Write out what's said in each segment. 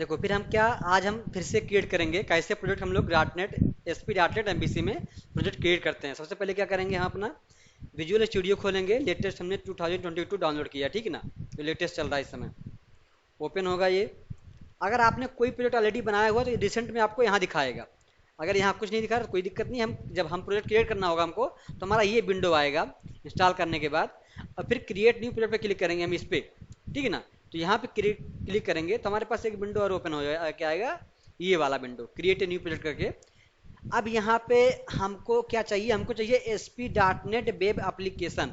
देखो फिर हम क्या, आज हम फिर से क्रिएट करेंगे कैसे प्रोजेक्ट हम लोग dot net SP dot net MBC में प्रोजेक्ट क्रिएट करते हैं। सबसे पहले क्या करेंगे, हम अपना विजुअल स्टूडियो खोलेंगे। लेटेस्ट हमने 2022 डाउनलोड किया, ठीक है ना, जो लेटेस्ट चल रहा है इस समय। ओपन होगा ये। अगर आपने कोई प्रोजेक्ट ऑलरेडी बनाया हुआ तो रिसेंट में आपको यहाँ दिखाएगा। अगर यहाँ कुछ नहीं दिखा रहा तो कोई दिक्कत नहीं, हम जब हम प्रोजेक्ट क्रिएट करना होगा हमको तो हमारा ये विंडो आएगा इंस्टॉल करने के बाद। और फिर क्रिएट न्यू प्रोजेक्ट पे क्लिक करेंगे हम इस पर, ठीक है ना। तो यहाँ पे क्लिक करेंगे तो हमारे पास एक विंडो और ओपन हो जाएगा, क्या आएगा, ये वाला window create a new project करके। अब यहाँ पे हमको क्या चाहिए, हमको चाहिए S P dot net web application.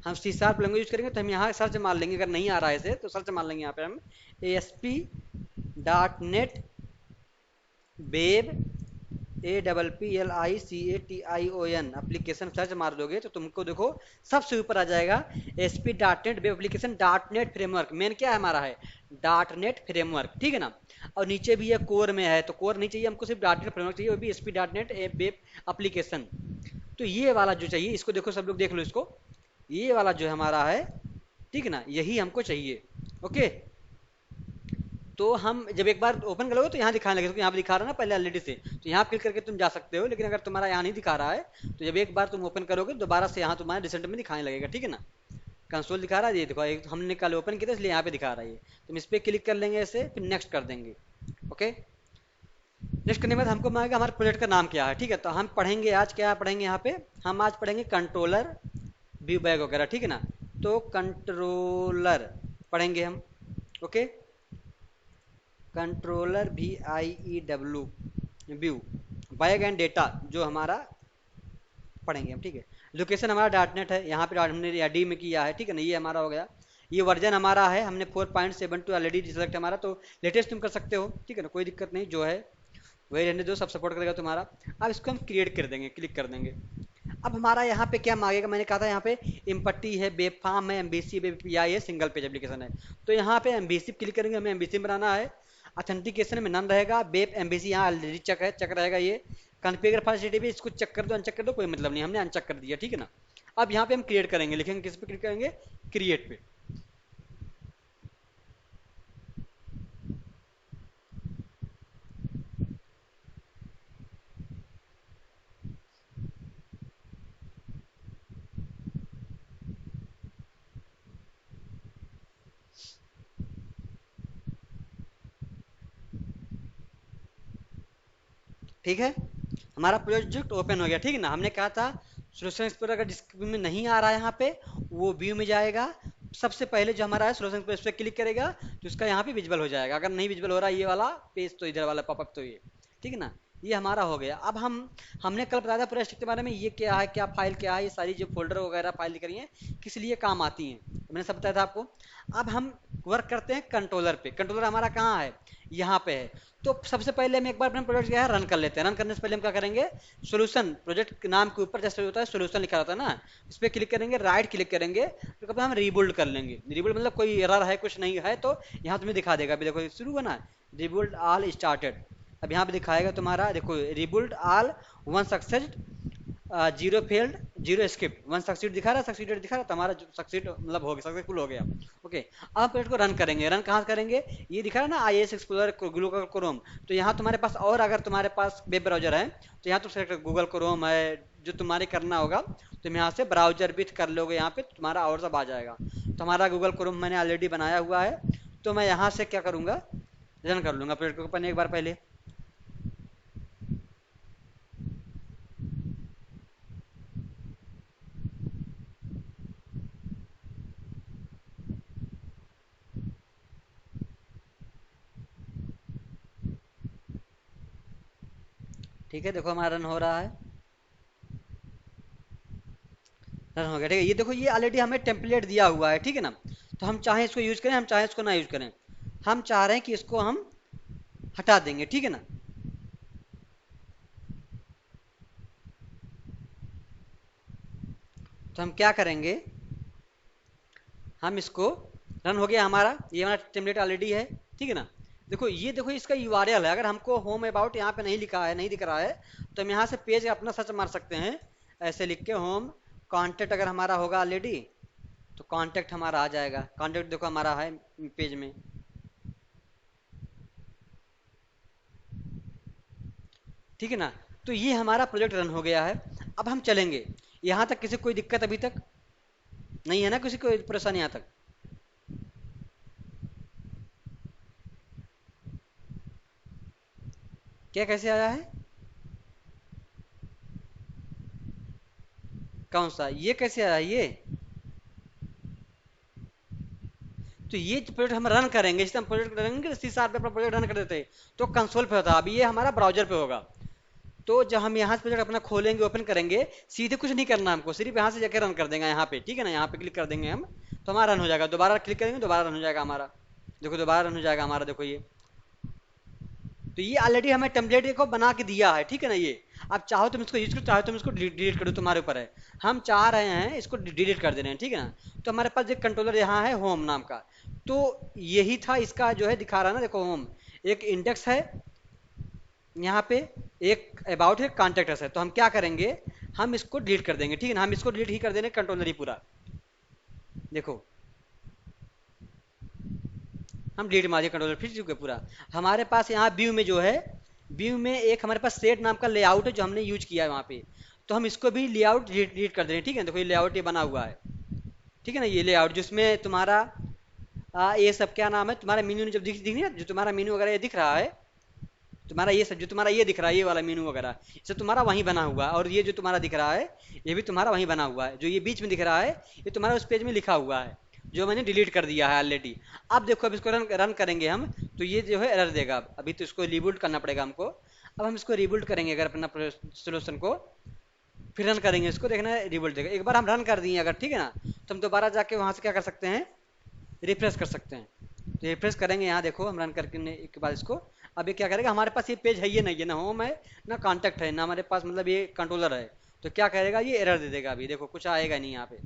हम सी शार्प लैंग्वेज यूज करेंगे तो हम यहाँ सर्च मार लेंगे, अगर नहीं आ रहा है इसे तो सर्च मार लेंगे यहाँ पे हम S P dot net web APPLICATION application search मार दोगे तो तुमको देखो सबसे ऊपर आ जाएगा S P dot net web application dot net framework. Main क्या है हमारा है डॉट नेट फ्रेमवर्क, ठीक है ना। और नीचे भी है कोर में है, तो कोर नहीं चाहिए हमको, सिर्फ डॉट नेट फ्रेमवर्क चाहिए, वो भी S P dot net web application. तो ये वाला जो चाहिए इसको देखो, सब लोग देख लो इसको, ये वाला जो हमारा है, ठीक है ना, यही हमको चाहिए। ओके, तो हम जब एक बार ओपन करोगे तो यहाँ दिखाने लगे, तो यहाँ पे दिखा रहा है ना पहले ऑलरेडी से, तो यहाँ क्लिक करके तुम जा सकते हो। लेकिन अगर तुम्हारा यहाँ नहीं दिखा रहा है तो जब एक बार तुम ओपन करोगे दोबारा से यहाँ तुम्हारे रिसेंट में दिखाने लगेगा, ठीक है ना। कंसोल दिखा रहा है, ये देखो एक हमने कल ओपन किया था इसलिए यहाँ पे दिखा रहा है ये। तुम इस पर क्लिक कर लेंगे ऐसे, फिर नेक्स्ट कर देंगे। ओके, नेक्स्ट करने के बाद हमको मांगेगा हमारे प्रोजेक्ट का नाम क्या है, ठीक है। तो हम पढ़ेंगे आज, क्या पढ़ेंगे यहाँ पे, हम आज पढ़ेंगे कंट्रोलर व्यू बैग वगैरह, ठीक है ना। तो कंट्रोलर पढ़ेंगे हम। Okay, controller VIEW view bag and data जो हमारा पढ़ेंगे हम, ठीक है। लोकेशन हमारा डॉट नेट है, यहाँ पे हमने डी में किया है, ठीक है ना, ये हमारा हो गया। ये वर्जन हमारा है, हमने 4.72 ऑलरेडी सिलेक्ट हमारा, तो लेटेस्ट तुम कर सकते हो, ठीक है ना, कोई दिक्कत नहीं, जो है वही रहने दो, सब सपोर्ट करेगा तुम्हारा। अब इसको हम क्रिएट कर देंगे, क्लिक कर देंगे। अब हमारा यहाँ पे क्या मांगेगा, मैंने कहा था यहाँ पे इम्पट्टी है, वेब फार्म है, एमबीसी वेब पीआई है, सिंगल पेज एप्लीकेशन है। तो यहाँ पे एमबीसी क्लिक करेंगे, हमें एमबीसी बनाना है। ऑथेंटिकेशन में नन रहेगा, वेब एमबीसी यहाँ ऑलरेडी चेक है, चेक रहेगा ये। कॉन्फ़िगर फास्ट HTTP इसको चेक कर दो, अनचेक कर दो, कोई मतलब नहीं, हमने अनचेक कर दिया, ठीक है ना। अब यहाँ पे हम क्रिएट करेंगे, लिखेंगे किस पे क्लिक करेंगे, क्रिएट पे। ठीक है, हमारा प्रोजेक्ट ओपन हो गया, ठीक है ना। हमने कहा था सोल्यूशन एक्सप्लोरर अगर जिस में नहीं आ रहा है यहाँ पे वो व्यू में जाएगा। सबसे पहले जो हमारा है सोल्यूशन एक्सप्लोरर, इस पर क्लिक करेगा तो उसका यहाँ पे विजुअल हो जाएगा। अगर नहीं विजुअल हो रहा है ये वाला पेज तो इधर वाला पॉपअप, तो ये ठीक है ना, ये हमारा हो गया। अब हमने कल बताया था पूरा स्ट्रक्चर के बारे में, ये क्या है, क्या फाइल क्या है, ये सारी जो फोल्डर वगैरह फाइल दिख रही है किस लिए काम आती हैं, तो मैंने सब बताया था आपको। अब हम वर्क करते हैं कंट्रोलर पे। कंट्रोलर हमारा कहाँ है, यहाँ पे है। तो सबसे पहले हम एक बार अपना प्रोजेक्ट क्या है रन कर लेते हैं। रन करने से पहले हम क्या करेंगे, सोल्यूशन प्रोजेक्ट के नाम के ऊपर जैसे होता है सोल्यूशन लिखा होता है ना, इस पर क्लिक करेंगे, राइट क्लिक करेंगे, तो हम रीबिल्ड कर लेंगे। रीबिल्ड मतलब कोई एरर है कुछ नहीं है तो यहाँ तुम्हें दिखा देगा। अभी देखो शुरू हुआ ना, रीबिल्ड ऑल स्टार्टेड, अब यहाँ पे दिखाएगा तुम्हारा, देखो rebuild all one success, zero failed, zero skip, one succeed दिखा रहा, सक्सीडेड दिखा रहा, तो हमारा सक्सीड मतलब हो गया, सक्सेसफुल हो गया। ओके, अब प्रोजेक्ट को रन करेंगे। रन कहाँ करेंगे, ये दिखा रहा ना IIS एक्सप्लोरर गूगल क्रोम, तो यहाँ तुम्हारे पास, और अगर तुम्हारे पास वेब ब्राउजर है तो यहाँ तुम सेलेक्ट गूगल क्रोम है जो तुम्हारे करना होगा, तुम यहाँ से ब्राउजर भी कर लोगे यहाँ पे, तो तुम्हारा और सब आ जाएगा। तो हमारा गूगल क्रोम मैंने ऑलरेडी बनाया हुआ है, तो मैं यहाँ से क्या करूँगा, रन कर लूँगा प्रोजेक्ट को अपन एक बार पहले। ठीक है, देखो हमारा रन हो रहा है, रन हो गया, ठीक है। ये देखो ये ऑलरेडी हमें टेम्पलेट दिया हुआ है, ठीक है ना। तो हम चाहें इसको यूज करें, हम चाहें इसको ना यूज करें, हम चाह रहे हैं कि इसको हम हटा देंगे, ठीक है ना। तो हम क्या करेंगे, हम इसको, रन हो गया हमारा, ये हमारा टेम्पलेट ऑलरेडी है, ठीक है ना। देखो ये देखो इसका URL है, अगर हमको होम अबाउट यहाँ पे नहीं लिखा है, नहीं दिख रहा है, तो हम यहाँ से पेज अपना सर्च मार सकते हैं, ऐसे लिख के होम कॉन्टेक्ट, अगर हमारा होगा ऑलरेडी तो कॉन्टेक्ट हमारा आ जाएगा। कॉन्टेक्ट देखो हमारा है पेज में, ठीक है ना। तो ये हमारा प्रोजेक्ट रन हो गया है। अब हम चलेंगे। यहाँ तक किसी को कोई दिक्कत अभी तक नहीं है ना, किसी को परेशानी यहाँ तक? क्या कैसे आया है? कौन सा ये कैसे आया ये? तो ये प्रोजेक्ट हम रन करेंगे, जैसे हम प्रोजेक्ट करेंगे सी शार्प पे अपना प्रोजेक्ट रन कर देते हैं तो कंसोल पे होता है। अभी ये हमारा ब्राउजर पे होगा। तो जब हम यहाँ से प्रोजेक्ट अपना खोलेंगे, ओपन करेंगे, सीधे कुछ नहीं करना हमको, सिर्फ यहाँ से जाकर रन कर देंगे यहाँ पे, ठीक है ना। यहाँ पे क्लिक कर देंगे हम, तो हमारा रन हो जाएगा। दोबारा क्लिक करेंगे, दोबारा रन हो जाएगा हमारा। देखो दोबारा रन हो जाएगा हमारा, देखो ये। तो ये ऑलरेडी हमें टेम्पलेट को बना के दिया है, ठीक है ना। ये अब चाहो तुम इसको यूज करो, चाहो तुम इसको डिलीट करो, तुम्हारे ऊपर है। हम चाह रहे हैं इसको डिलीट कर दे रहे हैं, ठीक है ना। तो हमारे पास एक कंट्रोलर यहाँ है होम नाम का। तो यही था इसका जो है दिखा रहा है ना, देखो होम एक इंडेक्स है यहाँ पे, एक अबाउट है, कॉन्टेक्ट है। तो हम क्या करेंगे, हम इसको डिलीट कर देंगे, ठीक है ना। हम इसको डिलीट ही कर देंगे, कंट्रोलर ही पूरा। देखो हम डिलीट मारिए, कंट्रोलर फिर चुके पूरा। हमारे पास यहाँ व्यू में जो है, व्यू में एक हमारे पास सेट नाम का लेआउट है जो हमने यूज किया है वहाँ पे। तो हम इसको भी लेआउट डिलीट कर देंगे, ठीक है। देखो ये लेआउट ये बना हुआ है, ठीक है ना। ये लेआउट जिसमें तुम्हारा ये सब क्या नाम है, तुम्हारा मीनू जब दिख दिख नहीं रहा, जो तुम्हारा मीनू वगैरह ये दिख रहा है, तुम्हारा ये सब जो तुम्हारा ये दिख रहा है, ये वाला मीनू वगैरह, ये तुम्हारा वहीं बना हुआ है। और ये जो तुम्हारा दिख रहा है, ये भी तुम्हारा वहीं बना हुआ है। जो ये बीच में दिख रहा है, ये तुम्हारा उस पेज में लिखा हुआ है, जो मैंने डिलीट कर दिया है ऑलरेडी। अब देखो, अब इसको रन करेंगे हम, तो ये जो है एरर देगा। अभी तो इसको रिबूट करना पड़ेगा हमको। अब हम इसको रिबूट करेंगे अगर अपना सोल्यूशन को, फिर रन करेंगे इसको, देखना है रिबूट देगा। एक बार हम रन कर दिए अगर, ठीक है ना, तो हम दोबारा जाके वहां से क्या कर सकते हैं, रिफ्रेश कर सकते हैं। तो रिफ्रेश करेंगे, यहाँ देखो हम रन करने के बाद इसको, अब ये क्या करेगा, हमारे पास ये पेज है ये नहीं है, ना होम है ना कॉन्टैक्ट है, ना हमारे पास मतलब ये कंट्रोलर है। तो क्या करेगा, ये एरर दे देगा। अभी देखो कुछ आएगा नहीं यहाँ पे,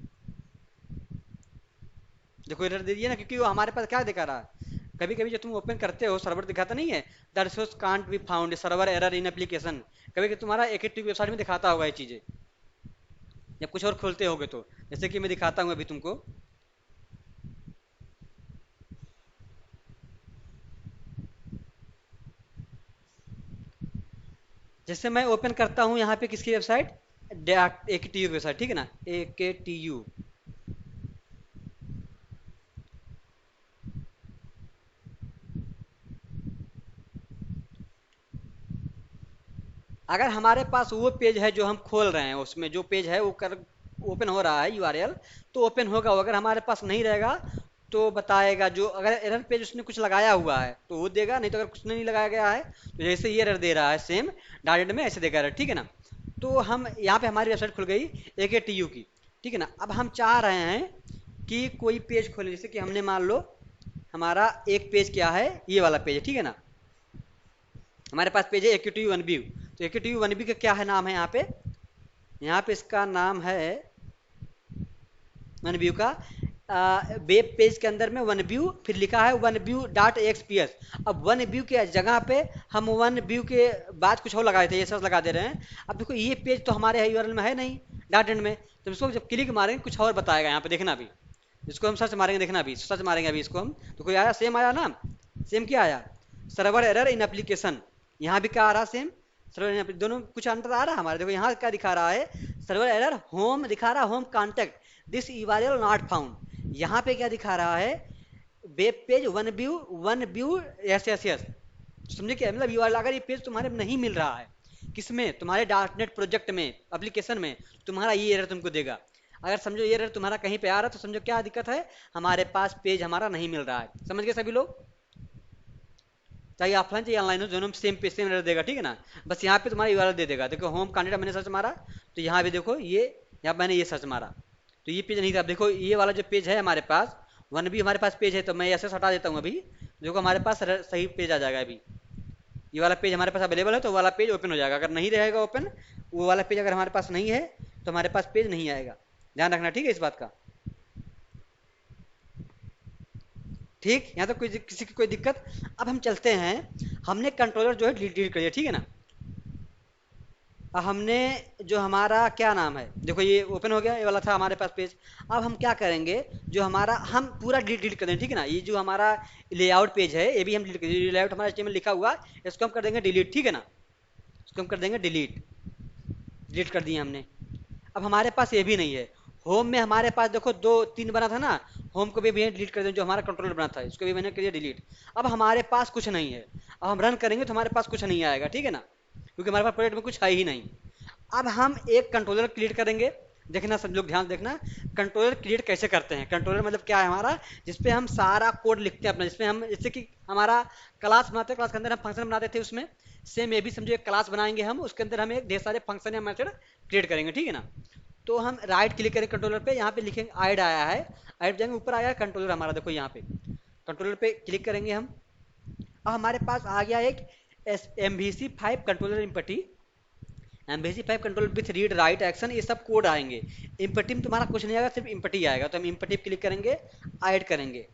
देखो एरर दे दिया ना, क्योंकि वो हमारे पास क्या दिखा रहा है, कभी कभी जब तुम ओपन करते हो सर्वर दिखाता नहीं है, that resource can't be found, server error in application. कभी कभी तुम्हारा एक ही वेबसाइट में दिखाता होगा ये चीजें, जब कुछ और खोलते होगे तो। जैसे कि मैं दिखाता हूँ अभी तुमको, जैसे मैं ओपन करता हूँ यहाँ पे किसकी वेबसाइट, ए के टी यू वेबसाइट, ठीक है ना, ए के टी यू। अगर हमारे पास वो पेज है जो हम खोल रहे हैं, उसमें जो पेज है वो कर ओपन हो रहा है यूआरएल, तो ओपन होगा वो। अगर हमारे पास नहीं रहेगा तो बताएगा, जो अगर एरर पेज उसने कुछ लगाया हुआ है तो वो देगा, नहीं तो अगर कुछ नहीं लगाया गया है तो जैसे ये एरर दे रहा है सेम डायरेक्ट में ऐसे देगा एरर, ठीक है ना। तो हम यहाँ पे हमारी वेबसाइट खुल गई AKTU की, ठीक है ना। अब हम चाह रहे हैं कि कोई पेज खोले, जैसे कि हमने मान लो हमारा एक पेज क्या है, ये वाला पेज है, ठीक है ना। हमारे पास पेज है AKTU वन व्यू। तो AKTU वन व्यू का क्या है नाम है यहाँ पे, यहाँ पे इसका नाम है वन व्यू का वेब पेज के अंदर में वन व्यू, फिर लिखा है वन व्यू डॉट एक्सपीएस। अब वन व्यू के जगह पे हम वन व्यू के बाद कुछ और लगाए थे, ये सब लगा दे रहे हैं। अब देखो ये पेज तो हमारे यूआरएल में है नहीं डॉट एंड में, तो इसको जब क्लिक मारेंगे कुछ और बताएगा यहाँ पे, देखना अभी। इसको हम सर्च मारेंगे, देखना अभी सर्च मारेंगे अभी इसको हम, तो कोई आया सेम आया ना, सेम क्या आया, सर्वर एरर इन एप्लीकेशन। यहाँ भी क्या आ रहा सेम, सर्वर दोनों कुछ अंतर आ रहा है हमारे। देखो यहाँ क्या दिखा रहा है, सर्वर एरर होम दिखा रहा है, home contact this URL not found. यहाँ पे क्या दिखा रहा है, web page one view yes yes yes. समझे क्या मतलब, यूआरएल अगर ये पेज तुम्हारे नहीं मिल रहा है, किसमें, तुम्हारे डॉट नेट प्रोजेक्ट में, एप्लीकेशन में, तुम्हारा ये एरर तुमको देगा। अगर समझो ये एरर तुम्हारा कहीं पे आ रहा है तो समझो क्या दिक्कत है, हमारे पास पेज हमारा नहीं मिल रहा है। समझ गए सभी लोग, चाहे ऑफलाइन चाहे ऑनलाइन हो, दोनों सेम पे सेम एरर देगा, ठीक है ना। बस यहाँ पे तुम्हारा यूआरएल दे देगा। देखो होम कॉन्टेक्ट मैंने सर्च मारा, तो यहाँ भी देखो ये, यहाँ मैंने ये सर्च मारा तो ये पेज नहीं था। अब देखो ये वाला जो पेज है हमारे पास, वन भी हमारे पास पेज है, तो मैं ऐसे हटा देता हूँ अभी, देखो हमारे पास सही पेज आ जाएगा। अभी ये वाला पेज हमारे पास अवेलेबल है, तो वाला पेज ओपन हो जाएगा। अगर नहीं रहेगा ओपन, वो वाला पेज अगर हमारे पास नहीं है तो हमारे पास पेज नहीं आएगा, ध्यान रखना, ठीक है इस बात का। ठीक, यहाँ तक कोई किसी की कोई दिक्कत। अब हम चलते हैं, हमने कंट्रोलर जो है डिलीट कर दिया, ठीक है ना। हमने जो हमारा क्या नाम है, देखो ये ओपन हो गया, ये वाला था हमारे पास पेज। अब हम क्या करेंगे, जो हमारा हम पूरा डिलीट कर देंगे, ठीक है ना। ये जो हमारा लेआउट पेज है ये भी हम डिलीट कर देंगे, लेआउट हमारा HTML लिखा हुआ, इसको हम कर देंगे डिलीट, ठीक है ना। उसको हम कर देंगे डिलीट। डिलीट कर दिए हमने। अब हमारे पास ये भी नहीं है। होम में हमारे पास देखो दो तीन बना था ना, होम को भी भैया डिलीट कर दें, जो हमारा कंट्रोलर बना था इसको भी मैंने कर दिया डिलीट। अब हमारे पास कुछ नहीं है। अब हम रन करेंगे तो हमारे पास कुछ नहीं आएगा, ठीक है ना, क्योंकि हमारे पास प्रोजेक्ट में कुछ है ही नहीं। अब हम एक कंट्रोलर क्रिएट करेंगे। देखना सब लोग ध्यान देखना, कंट्रोलर क्रिएट कैसे करते हैं। कंट्रोलर मतलब क्या है हमारा, जिसपे हम सारा कोड लिखते हैं अपना, जिसमें हम जैसे कि हमारा क्लास बनाते हैं, क्लास के अंदर हम फंक्शन बनाते थे, उसमें सेम ये भी समझो एक क्लास बनाएंगे हम, उसके अंदर हम एक ढेर सारे फंक्शन या मेथड क्रिएट करेंगे, ठीक है ना। तो हम राइट क्लिक करें कंट्रोलर पे, यहाँ पे लिखेंगे ऐड आया है, ऐड जाएंगे ऊपर आया है कंट्रोलर हमारा, देखो यहाँ पे कंट्रोलर पे क्लिक करेंगे हम। अब हमारे पास आ गया एक MVC5 controller empty, MVC5 control with read write action, ये सब कोड आएंगे। इम्पटी में तुम्हारा कुछ नहीं आएगा, सिर्फ इम्पटी आएगा, तो हम इम्पटी क्लिक करेंगे, ऐड करेंगे,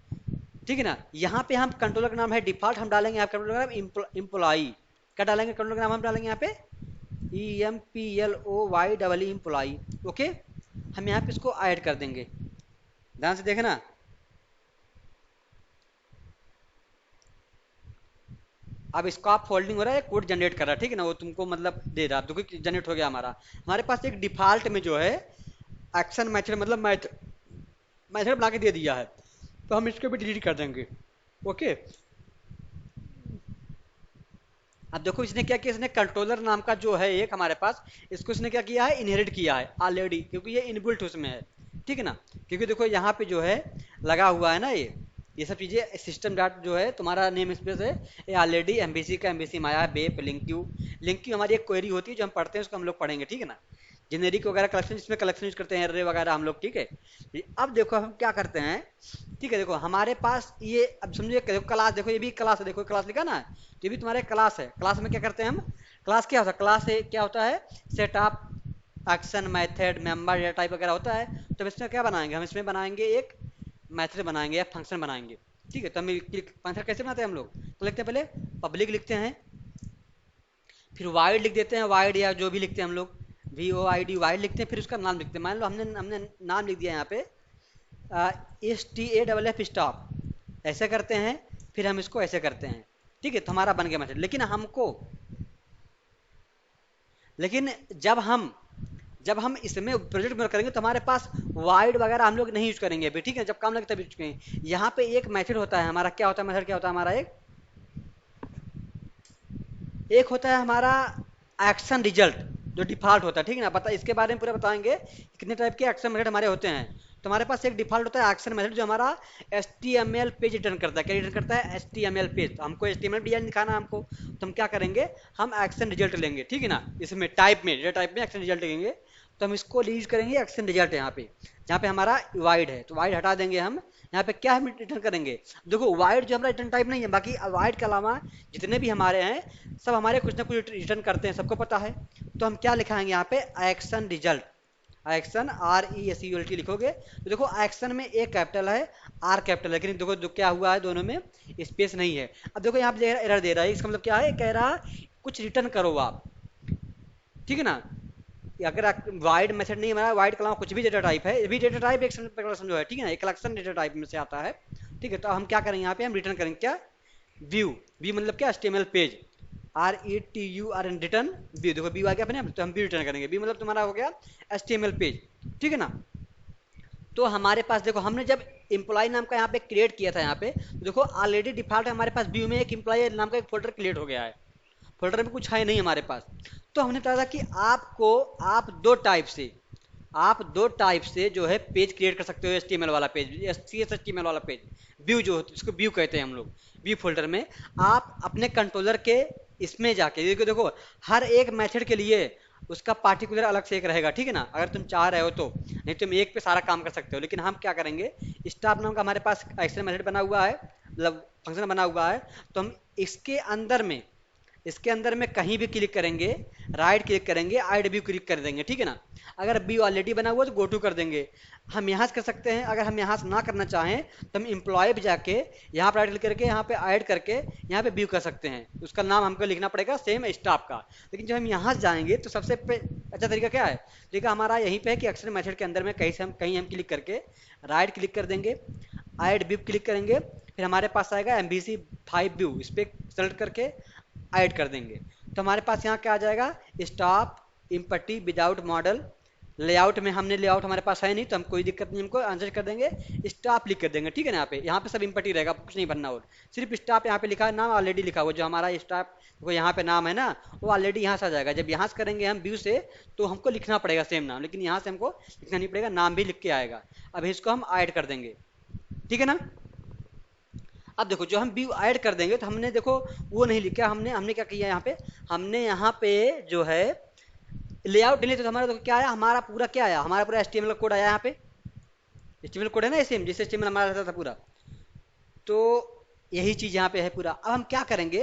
ठीक है ना। यहाँ पे हम कंट्रोलर का नाम है डिफॉल्ट, हम डालेंगे यहाँ कंट्रोलर का नाम इम्प्लॉई। क्या डालेंगे कंट्रोलर का नाम हम डालेंगे यहाँ पे EMPLOY इम्प्लॉई, ओके। हम यहाँ पे इसको ऐड कर देंगे, ध्यान से देखना। अब इसका आप फोल्डिंग हो रहा है, कोड जनरेट कर रहा है, ठीक है ना, वो तुमको मतलब दे रहा है, तो जनरेट हो गया हमारा। हमारे पास एक डिफॉल्ट में जो है एक्शन मेथड मतलब मेथड बना के दे दिया है, तो हम इसको भी डिलीट कर देंगे, ओके। अब देखो इसने क्या किया, इसने कंट्रोलर नाम का जो है एक हमारे पास, इसको इसने क्या किया है, इनहेरिट किया है ऑलरेडी, क्योंकि ये इनबिल्ट उसमें है, ठीक है ना। क्योंकि देखो यहाँ पे जो है लगा हुआ है ना, ये सब चीज़ें सिस्टम डॉट जो है तुम्हारा नेम स्पेस है, ये ऑलरेडी MVC का MVC माया बेप लिंक क्यू हमारी एक क्वेरी होती है जो हम पढ़ते हैं, उसको हम लोग पढ़ेंगे, ठीक है ना। जेनेरिक वगैरह कलेक्शन, इसमें कलेक्शन यूज करते हैं एरे वगैरह हम लोग, ठीक है। अब देखो हम क्या करते हैं, ठीक है, देखो हमारे पास ये अब समझिए क्लास, देखो ये भी क्लास है, देखो क्लास लिखा ना, ये भी तुम्हारे क्लास है। क्लास में क्या करते हैं हम, क्लास क्या होता है, क्लास से क्या होता है, सेटअप एक्शन मेथड मेंबर या टाइप वगैरह होता है। तो इसमें क्या बनाएंगे, हम इसमें बनाएंगे एक मेथड बनाएंगे या फंक्शन बनाएंगे, ठीक है। तो हम फंक्शन कैसे बनाते हैं हम लोग, तो लिखते हैं पहले पब्लिक लिखते हैं, फिर वाइड लिख देते हैं, वाइड या जो भी लिखते हैं हम लोग, VOID वाइड लिखते हैं, फिर उसका नाम लिखते हैं। मान लो हमने हमने नाम लिख दिया यहाँ पे STAFF स्टॉप, ऐसे करते हैं, फिर हम इसको ऐसे करते हैं, ठीक है, तो हमारा बन गया मैसेज। लेकिन जब हम इसमें प्रोजेक्ट में करेंगे तो हमारे पास वाइड वगैरह हम लोग नहीं यूज करेंगे अभी, ठीक है, जब काम लगे तब यूज करेंगे। यहाँ पे एक मेथड होता है हमारा, क्या होता है मेथड, क्या होता है हमारा, एक होता है हमारा एक्शन रिजल्ट जो डिफॉल्ट होता है, ठीक है ना। पता इसके बारे में पूरा बताएंगे कितने टाइप के एक्शन मेथड हमारे होते हैं। तो हमारे पास एक डिफॉल्ट होता है एक्शन मेथड जो हमारा HTML पेज रिटर्न करता है। क्या रिटर्न करता है, HTML पेज। तो हमको HTML डिजाइन दिखाना है हमको, तो हम क्या करेंगे, हम एक्शन रिजल्ट लेंगे, ठीक है ना। इसमें टाइप में एक्शन रिजल्ट लेंगे, तो हम इसको यूज करेंगे एक्शन रिजल्ट यहाँ पे, जहाँ पे हमारा वाइड है, तो वाइड हटा देंगे हम। यहाँ पे क्या हम रिटर्न करेंगे, देखो वाइड जो हमारा रिटर्न टाइप नहीं है, बाकी वाइड के अलावा जितने भी हमारे हैं सब हमारे कुछ ना कुछ रिटर्न करते हैं, सबको पता है। तो हम क्या लिखाएंगे यहाँ पे, एक्शन रिजल्ट, एक्शन RESULT लिखोगे, तो देखो एक्शन में ए कैपिटल है, आर कैपिटल है, लेकिन देखो क्या हुआ है दोनों में स्पेस नहीं है। अब देखो यहाँ पे एरर दे रहा है, इसका मतलब क्या है, कह रहा कुछ रिटर्न करो आप, ठीक है ना। अगर वाइड मेथड नहीं हमारा, वाइड के अलावा कुछ भी डेटा टाइप है, ये भी डेटा टाइप एक समझो है, ठीक है ना, एक कलेक्शन डेटा टाइप में से आता है, ठीक है। तो हम क्या करेंगे यहाँ पे, हम रिटर्न करेंगे क्या, व्यू मतलब क्या, HTML page, RETURN return view, देखो व्यू आ गया अपने, तो हम व्यू रिटर्न करेंगे, व्यू मतलब तुम्हारा हो गया HTML पेज, ठीक है ना। तो हमारे पास देखो हमने जब एम्प्लॉय नाम का यहाँ पे क्रिएट किया था यहाँ पे, तो देखो ऑलरेडी डिफॉल्ट हमारे पास व्यू में एक एम्प्लॉय नाम का एक फोल्डर क्रिएट हो गया है, फोल्डर में कुछ है नहीं हमारे पास। तो हमने बताया था कि आप दो टाइप से जो है पेज क्रिएट कर सकते हो, HTML वाला पेज, CSHTML वाला पेज, व्यू जो इसको व्यू कहते हैं हम लोग, व्यू फोल्डर में आप अपने कंट्रोलर के इसमें जाके देखो हर एक मेथड के लिए उसका पार्टिकुलर अलग से एक रहेगा, ठीक है ना। अगर तुम चाह रहे हो तो, नहीं तुम एक पे सारा काम कर सकते हो, लेकिन हम क्या करेंगे, स्टाफ नाम का हमारे पास एक्शन मेथड बना हुआ है, मतलब फंक्शन बना हुआ है, तो हम इसके अंदर में कहीं भी क्लिक करेंगे, राइट क्लिक करेंगे, ऐड व्यू क्लिक कर देंगे, ठीक है ना। अगर व्यू ऑलरेडी बना हुआ तो गो टू कर देंगे, हम यहाँ से कर सकते हैं। अगर हम यहाँ से ना करना चाहें तो हम एम्प्लॉय पे जाके यहाँ पर राइट क्लिक करके यहाँ पे ऐड करके यहाँ पे व्यू कर सकते हैं, उसका नाम हमको लिखना पड़ेगा सेम स्टाफ का। लेकिन जब हम यहाँ से जाएंगे तो सबसे अच्छा तरीका क्या है, तरीका हमारा यहीं पे है कि अक्सर मेथड के अंदर में कहीं हम क्लिक करके राइट क्लिक कर देंगे, ऐड व्यू क्लिक करेंगे, फिर हमारे पास आएगा MVC5 व्यू, इस पर सेलेक्ट करके ऐड कर देंगे। तो हमारे पास यहाँ क्या आ जाएगा, stop empty without model. Layout में हमने लेआउट हमारे पास है नहीं तो हम कोई दिक्कत नहीं, हमको आंसर कर देंगे स्टॉप लिख कर देंगे, ठीक है ना। यहाँ पे सब इम्पटी रहेगा, कुछ नहीं भरना और सिर्फ स्टॉप यहाँ पे लिखा है, नाम ऑलरेडी लिखा हुआ जो हमारा स्टॉप वो यहाँ पे नाम है ना, वो ऑलरेडी यहाँ से आ जाएगा। जब यहाँ से करेंगे हम व्यू से तो हमको लिखना पड़ेगा सेम नाम, लेकिन यहाँ से हमको लिखना नहीं पड़ेगा, नाम भी लिख के आएगा। अब इसको हम ऐड कर देंगे, ठीक है ना। अब देखो जो हम व्यू ऐड कर देंगे तो हमने देखो वो नहीं लिखा, हमने हमने क्या किया यहाँ पे, हमने यहाँ पे जो है लेआउट डिलीट, तो हमारा देखो क्या आया, हमारा पूरा क्या आया, हमारा पूरा एचटीएमएल कोड आया यहाँ पे, एचटीएमएल कोड है ना सेम जैसे एचटीएमएल हमारा रहता था पूरा, तो यही चीज यहाँ पे है पूरा। अब हम क्या करेंगे,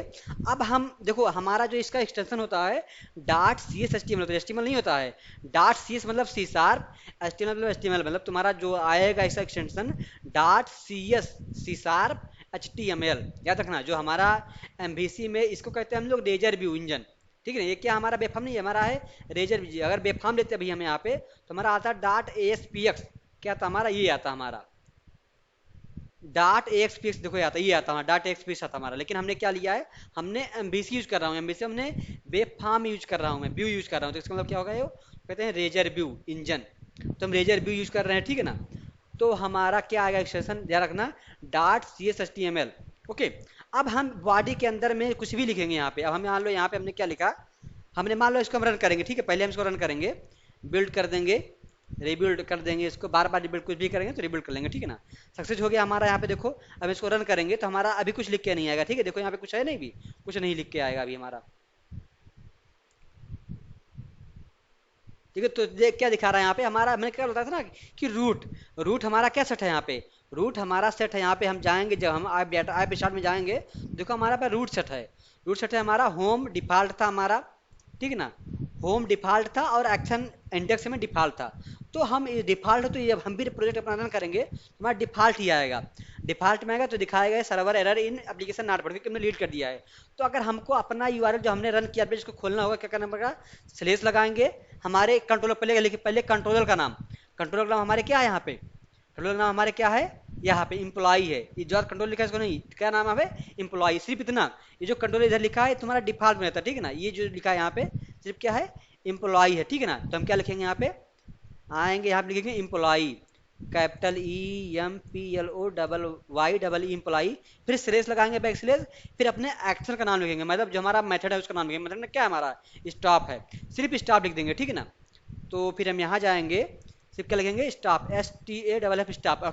अब हम देखो हमारा जो इसका एक्सटेंशन होता है dot C S H T M L, H T M L नहीं होता है, डॉट सी एस मतलब C sharp, H T M L मतलब एच टी एम एल, मतलब तुम्हारा जो आएगा इसका extension dot C S C sharp H T M L. याद रखना जो हमारा एमवीसी में इसको कहते हैं हम लोग रेजर व्यू इंजन, ठीक है ना। ये क्या हमारा बेफाम नहीं है, हमारा है रेजर व्यू। अगर बेफाम लेते अभी हम यहाँ पे तो हमारा आता है dot A S P x, क्या आता हमारा, ये आता हमारा डॉट एक्स पी एक्स, देखो आता ये आता हमारा डॉट एक्स पी एक्स आता हमारा, लेकिन हमने क्या लिया है, हमने एमबीसी यूज कर रहा हूँ, एमबीसी हमने वेब फार्म यूज कर रहा हूँ, मैं व्यू यूज कर रहा हूँ, तो इसका मतलब क्या होगा, ये कहते हैं रेजर व्यू इंजन, तो हम रेजर व्यू यूज कर रहे हैं, ठीक है ना। तो हमारा क्या आएगा एक्सटेंशन, ध्यान रखना dot C S H T M L, okay. अब हम बॉडी के अंदर में कुछ भी लिखेंगे यहाँ पे, अब हम मान लो यहाँ पे हमने क्या लिखा, हमने मान लो इसको हम रन करेंगे, ठीक है, पहले हम इसको रन करेंगे, बिल्ड कर देंगे, रिबिल्ड कर देंगे इसको, बार बार रिबिल्ड कुछ भी करेंगे तो रिबिल्ड कर लेंगे, ठीक है ना। सक्सेस हो गया हमारा यहाँ पे देखो। अब इसको रन करेंगे तो हमारा अभी कुछ लिख के नहीं आएगा, ठीक है, देखो यहाँ पे कुछ है नहीं, भी कुछ नहीं लिख के आएगा अभी हमारा, ठीक है। तो देख क्या दिखा रहा है यहाँ पे हमारा, मैंने क्या बताया था ना कि रूट, रूट हमारा क्या सेट है यहाँ पे, रूट हमारा सेट है यहाँ पे, हम जाएंगे जब हम ऐप डाटा ऐप स्टार्ट में जाएंगे, देखो हमारा पे रूट सेट है, रूट सेट है हमारा, होम डिफॉल्ट था हमारा, ठीक है ना, होम डिफॉल्ट था और एक्शन इंडेक्स में डिफॉल्ट था। तो हम ये डिफॉल्ट है, तो ये हम भी प्रोजेक्ट अपना रन करेंगे तो हमारा डिफॉल्ट ही आएगा, डिफॉल्ट में आएगा तो दिखाएगा server error in application not पर, क्योंकि हमने लीड कर दिया है। तो अगर हमको अपना यूआरएल जो हमने रन किया पेज को खोलना होगा, क्या करना पड़ेगा, स्लेश लगाएंगे, हमारे कंट्रोलर पहले लिखिए, पहले कंट्रोलर का नाम, कंट्रोलर का नाम हमारे क्या है यहाँ पे, कंट्रोलर का नाम हमारे क्या है, यहाँ पे इम्प्लॉई है, ये जो कंट्रोल लिखा है इसको नहीं, क्या नाम है इम्प्लॉई, सिर्फ इतना, ये जो कंट्रोल इधर लिखा है तुम्हारा डिफॉल्ट में रहता है, ठीक है ना, ये जो लिखा है यहाँ पे सिर्फ क्या है इम्प्लॉई है, ठीक है ना। तो हम क्या लिखेंगे यहाँ पे, आएंगे यहाँ पे लिखेंगे employee, capital E M P L O double Y double E employee, फिर स्लेश लगाएंगे बैक स्लेश, फिर अपने एक्शन का नाम लिखेंगे, मतलब जो हमारा मेथड है उसका नाम लिखेंगे, मतलब क्या हमारा स्टॉप है, सिर्फ स्टॉप लिख देंगे, ठीक है ना। तो फिर हम यहाँ जाएंगे, सिर्फ क्या लिखेंगे stop, S T A double F stop,